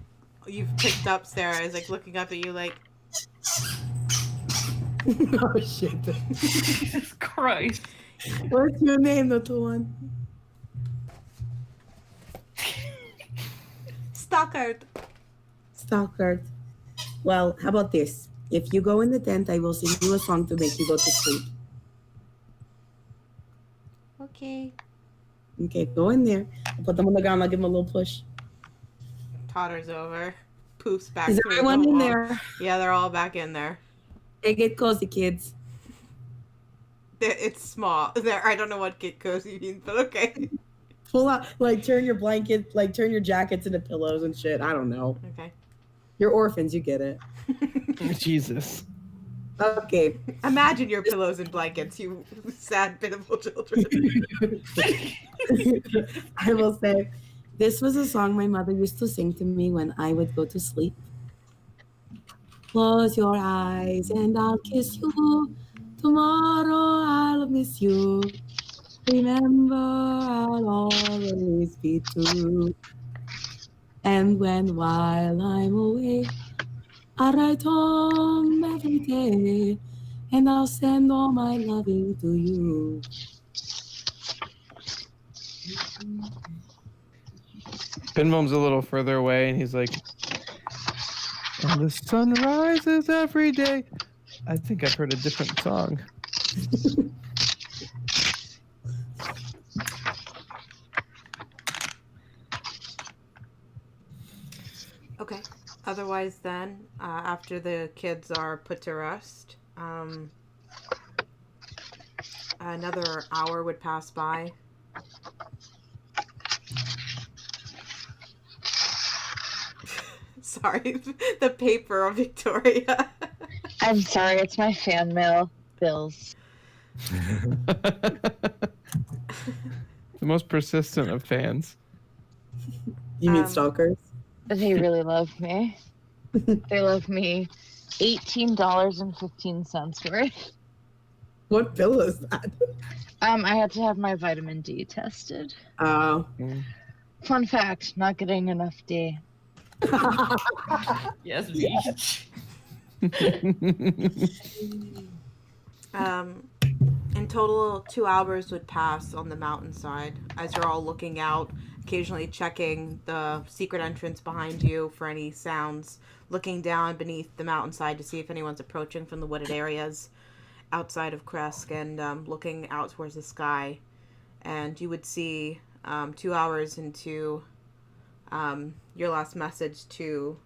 you've picked up Sarah, is like looking up at you like, Oh shit. Jesus Christ. What's your name, little one? Stockard. Stalker. Well, how about this? If you go in the tent, I will sing you a song to make you go to sleep. Okay. Okay, go in there. I'll put them on the ground. I'll give them a little push. Totters over. Poofs back Is through everyone the in wall. there? Yeah, they're all back in there. Hey, get cozy, kids. It's small. There, I don't know what get cozy means, but okay. Pull out, turn your blanket, turn your jackets into pillows and shit. I don't know. Okay. You're orphans, you get it. Jesus. Okay. Imagine your pillows and blankets, you sad, pitiful children. I will say, this was a song my mother used to sing to me when I would go to sleep. Close your eyes and I'll kiss you. Tomorrow I'll miss you. Remember, I'll always be true. And while I'm away, I write home every day, and I'll send all my loving to you. Pinbom's a little further away, and he's like, and the sun rises every day. I think I've heard a different song. Okay. Otherwise, then, after the kids are put to rest, another hour would pass by. Sorry, the paper of Victoria. I'm sorry, it's my fan mail bills. The most persistent of fans. You mean stalkers? They really love me. They love me $18.15 worth. What bill is that? I had to have my vitamin D tested. Oh. Fun fact, not getting enough D. Yes, bitch. In total, 2 hours would pass on the mountainside as you're all looking out, occasionally checking the secret entrance behind you for any sounds, looking down beneath the mountainside to see if anyone's approaching from the wooded areas outside of Kresk, and looking out towards the sky. And you would see 2 hours into your last message to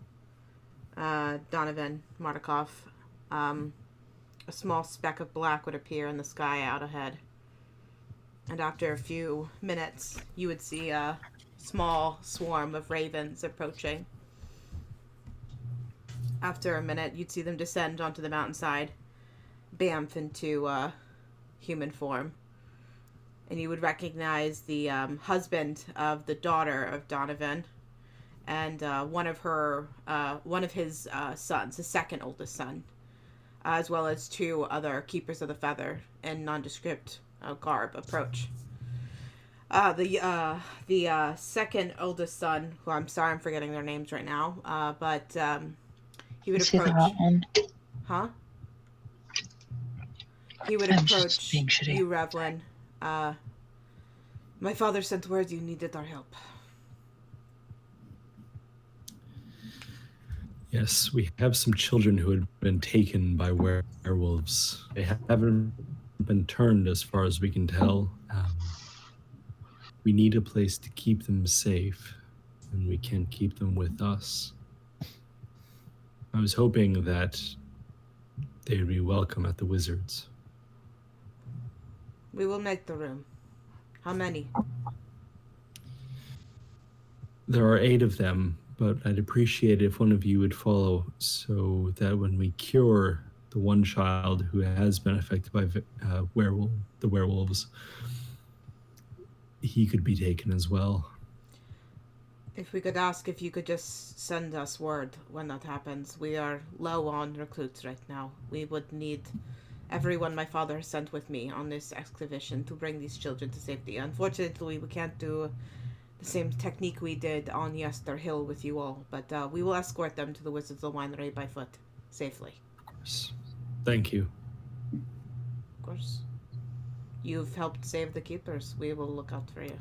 Donovan Martikov, a small speck of black would appear in the sky out ahead. And after a few minutes, you would see a small swarm of ravens approaching. After a minute, you'd see them descend onto the mountainside, bamf into human form. and you would recognize the husband of the daughter of Donovan, and one of his sons, his second oldest son, as well as 2 other keepers of the feather in nondescript garb approach. The second oldest son, who I'm sorry I'm forgetting their names right now, but he would Is he the approach. hot one? Huh? He would I'm just approach being shitty. you, Revlin. My father sent word you needed our help. Yes, we have some children who had been taken by werewolves. They haven't been turned as far as we can tell. We need a place to keep them safe, and we can't keep them with us. I was hoping that they would be welcome at the Wizards. We will make the room. How many? There are 8 of them, but I'd appreciate if one of you would follow so that when we cure the one child who has been affected by the werewolves, he could be taken as well. If we could ask if you could just send us word when that happens. We are low on recruits right now. We would need everyone my father sent with me on this expedition to bring these children to safety. Unfortunately, we can't do the same technique we did on Yester Hill with you all, but we will escort them to the Wizards of the Winery by foot, safely. Of course. Thank you. Of course. You've helped save the keepers. We will look out for you.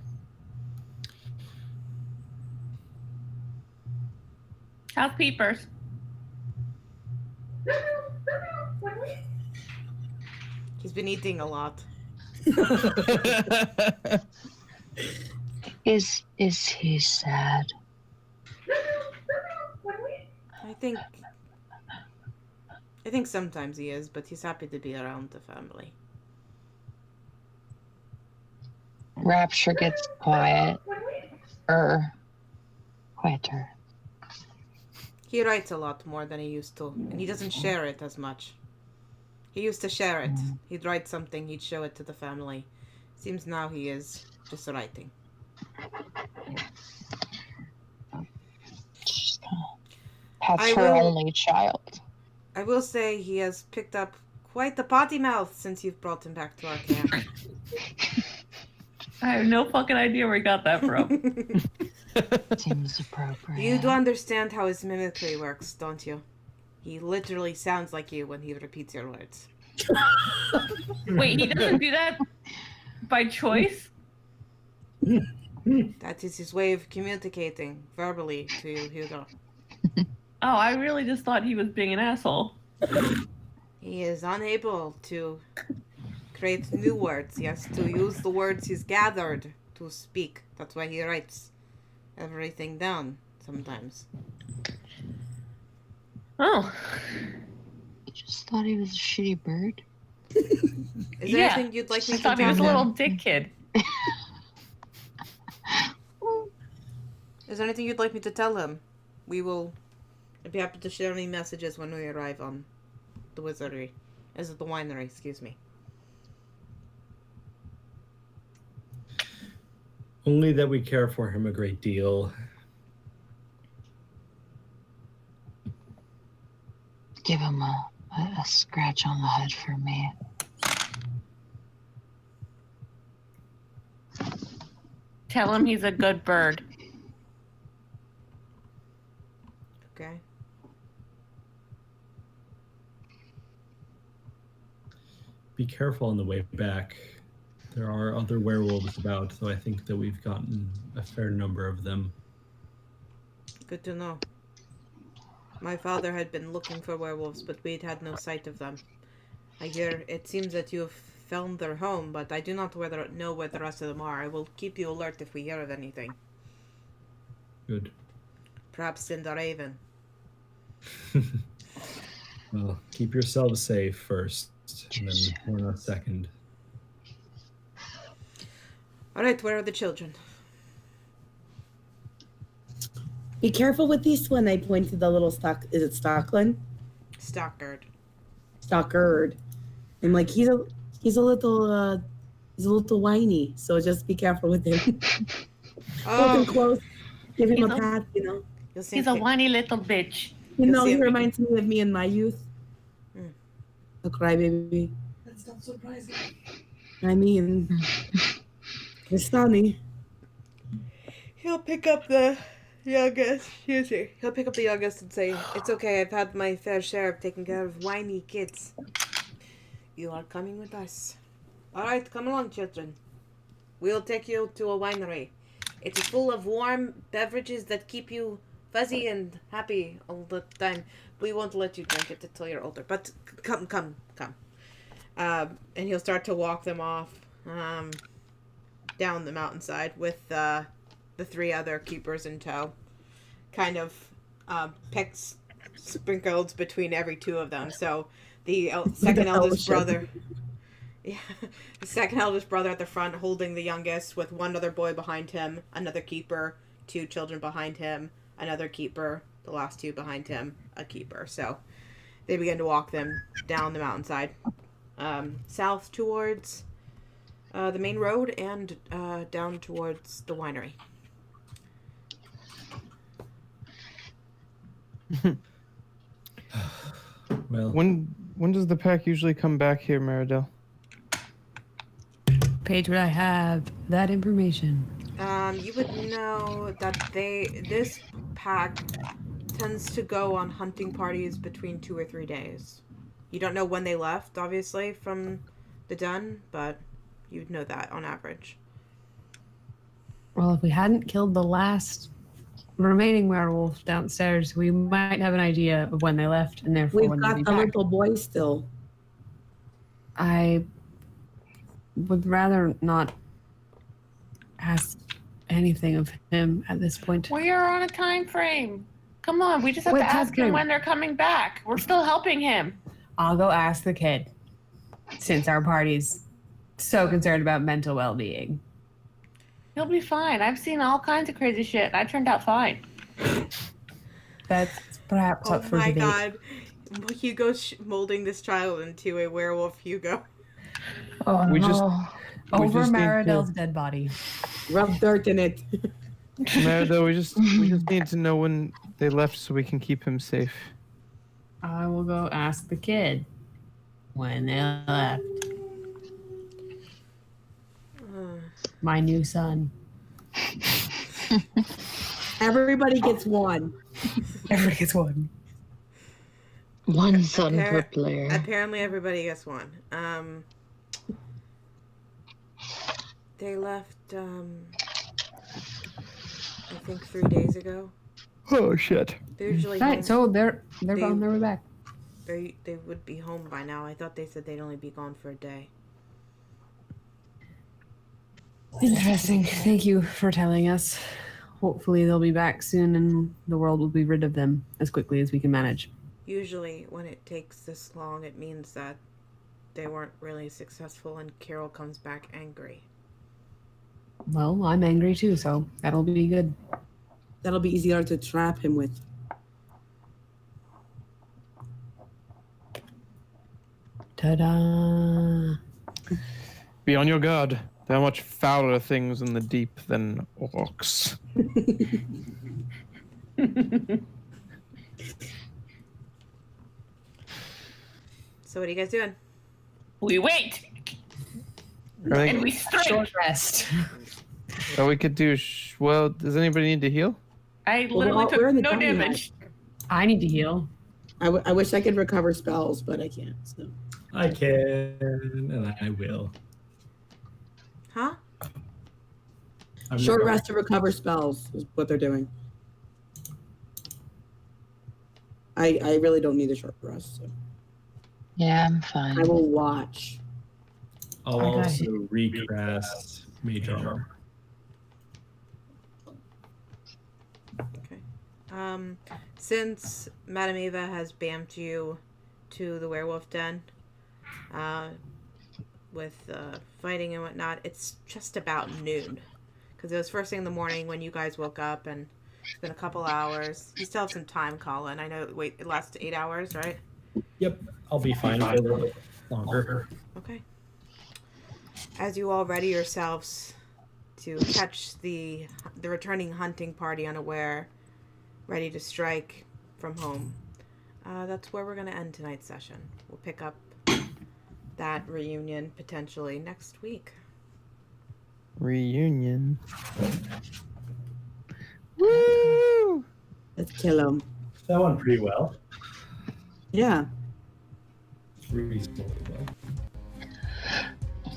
How's Peepers? He's been eating a lot. Is he sad? I think sometimes he is, but he's happy to be around the family. Rapture gets quieter. He writes a lot more than he used to, and he doesn't share it as much. He used to share it. He'd write something, he'd show it to the family. Seems now he is just writing. That's her only child. I will say he has picked up quite the potty mouth since you've brought him back to our camp. I have no fucking idea where he got that from. Seems appropriate. You do understand how his mimicry works, don't you? He literally sounds like you when he repeats your words. Wait, he doesn't do that by choice? That is his way of communicating verbally to you, Hugo. Oh, I really just thought he was being an asshole. He is unable to create new words. He has to use the words he's gathered to speak. That's why he writes everything down sometimes. Oh. I just thought he was a shitty bird. Is there anything you'd like me I to thought he tell was a him? little dick kid. Is there anything you'd like me to tell him? I'd be happy to share any messages when we arrive on the wizardry. Is it the winery, excuse me. Only that we care for him a great deal. Give him a scratch on the head for me. Tell him he's a good bird. Okay. Be careful on the way back. There are other werewolves about, so I think that we've gotten a fair number of them. Good to know. My father had been looking for werewolves, but we'd had no sight of them. I hear it seems that you have found their home, but I do not know where the rest of them are. I will keep you alert if we hear of anything. Good. Perhaps in the Raven. Well, keep yourselves safe first, and then we're not second. Alright, where are the children? Be careful with this one. I point to the little stock. Is it Stockland? Stockard. Stockard. I'm like, he's a little He's a little whiny, so just be careful with him. Hold him close. Give him He's a a- pat, you know. You'll see He's a whiny little bitch. You know, see he him. reminds me of me in my youth. Mm. A crybaby. That's not surprising. I mean, it's funny. He'll pick up the youngest. Excuse me. He'll pick up the youngest and say, "It's okay. I've had my fair share of taking care of whiny kids. You are coming with us. All right, come along, children. We'll take you to a winery. It is full of warm beverages that keep you fuzzy and happy all the time. We won't let you drink it until you're older. But come. And he'll start to walk them off down the mountainside with the 3 other keepers in tow. Kind of picks sprinkled between every 2 of them. So the second eldest brother... Yeah, the second eldest brother at the front holding the youngest with 1 other boy behind him, another keeper, 2 children behind him, another keeper, the last 2 behind him, a keeper. So they begin to walk them down the mountainside, south towards the main road and down towards the winery. Well, When does the pack usually come back here, Maridel? Page would I have that information? You would know that this pack tends to go on hunting parties between 2 or 3 days. You don't know when they left, obviously, from the den, but you'd know that on average. Well, if we hadn't killed the last remaining werewolf downstairs, we might have an idea of when they left, and therefore We've when they'll got be the back. little boy still. I would rather not ask anything of him at this point. We are on a time frame. Come on, we just have What to ask time frame? him when they're coming back. We're still helping him. I'll go ask the kid, since our party's so concerned about mental well-being. He'll be fine. I've seen all kinds of crazy shit. I turned out fine. That's perhaps Oh up for my debate. god. Hugo's molding this child into a werewolf Hugo. Oh We no. just- We Over just need to- Maridel's dead body. Rub dirt in it. Maridel, we just need to know when they left so we can keep him safe. I will go ask the kid when they left. My new son. Everybody gets 1. Everybody gets one. One son per Appar- player. Apparently everybody gets 1. They left, I think 3 days ago. Oh shit. They're usually home. Right, so they're on their way back. They would be home by now. I thought they said they'd only be gone for a day. Interesting. Thank you for telling us. Hopefully they'll be back soon and the world will be rid of them as quickly as we can manage. Usually when it takes this long, it means that they weren't really successful and Carol comes back angry. Well, I'm angry too, so that'll be good. That'll be easier to trap him with. Ta-da! Be on your guard. There are much fouler things in the deep than orcs. So what are you guys doing? We wait I and think we strike. Short rest. what we could do. Well, does anybody need to heal? I Well, literally we're in took the no tiny damage. I need to heal. I wish I could recover spells, but I can't. So. I can, and I will. Huh? I'm Short recovering. rest to recover spells is what they're doing. I really don't need a short rest. So. Yeah, I'm fine. I will watch. I'll I got also recast Mage Armor. Okay. Since Madame Eva has bammed you to the werewolf den, with fighting and whatnot, it's just about noon. Because it was first thing in the morning when you guys woke up, and it's been a couple hours. You still have some time, Colin. I know. Wait, it lasts 8 hours, right? Yep, I'll be fine for a little bit longer. Okay. As you all ready yourselves to catch the returning hunting party unaware, ready to strike from home, that's where we're going to end tonight's session. We'll pick up that reunion potentially next week. Reunion. Woo! Let's kill him. That went pretty well. Yeah. Reasonably well.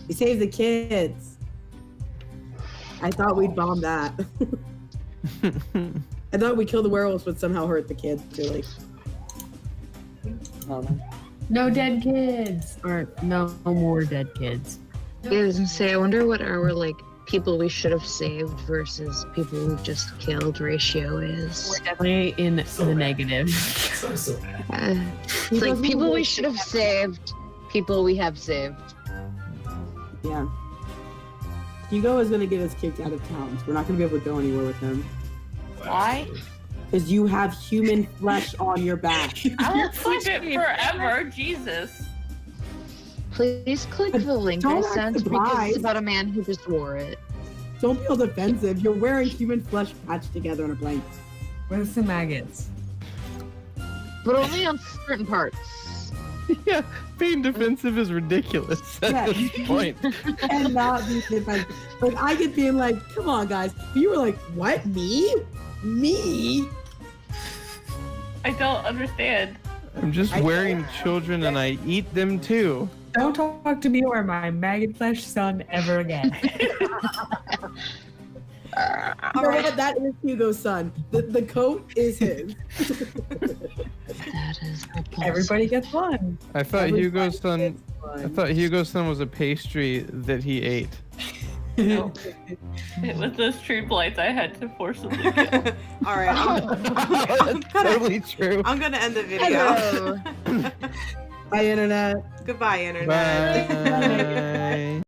We saved the kids. I thought we'd bomb that. I thought we killed the werewolves would somehow hurt the kids too. Like, No dead kids, or no more dead kids. I was gonna say, I wonder what our like people we should have saved versus people we've just killed ratio is. We're definitely in the negative. So bad. It's like people we should have saved, people we have saved. yeah. Hugo is gonna get us kicked out of town, so we're not gonna be able to go anywhere with him. Why? Because you have human flesh on your back. I will keep it forever. Jesus. Please click the link I Don't act sent because surprised. it's about a man who just wore it. Don't be all defensive. You're wearing human flesh patched together on a blanket. Where's the maggots? But only on certain parts. Yeah, being defensive is ridiculous at Yeah. this point. And not be defensive. Like, I get being like, come on, guys. But you were like, what? Me? Me? I don't understand. I'm just wearing children and I eat them too. Don't talk to me or my maggot flesh son ever again. You know what? That is Hugo's son. The coat is his. That is repulsive. Everybody gets one. I thought Everybody Hugo's son. gets I one. thought Hugo's son was a pastry that he ate. No. It was those tree blights I had to forcibly kill. All right. That's totally true. I'm going to end the video. Hello. Bye, internet. Goodbye, Internet. Bye.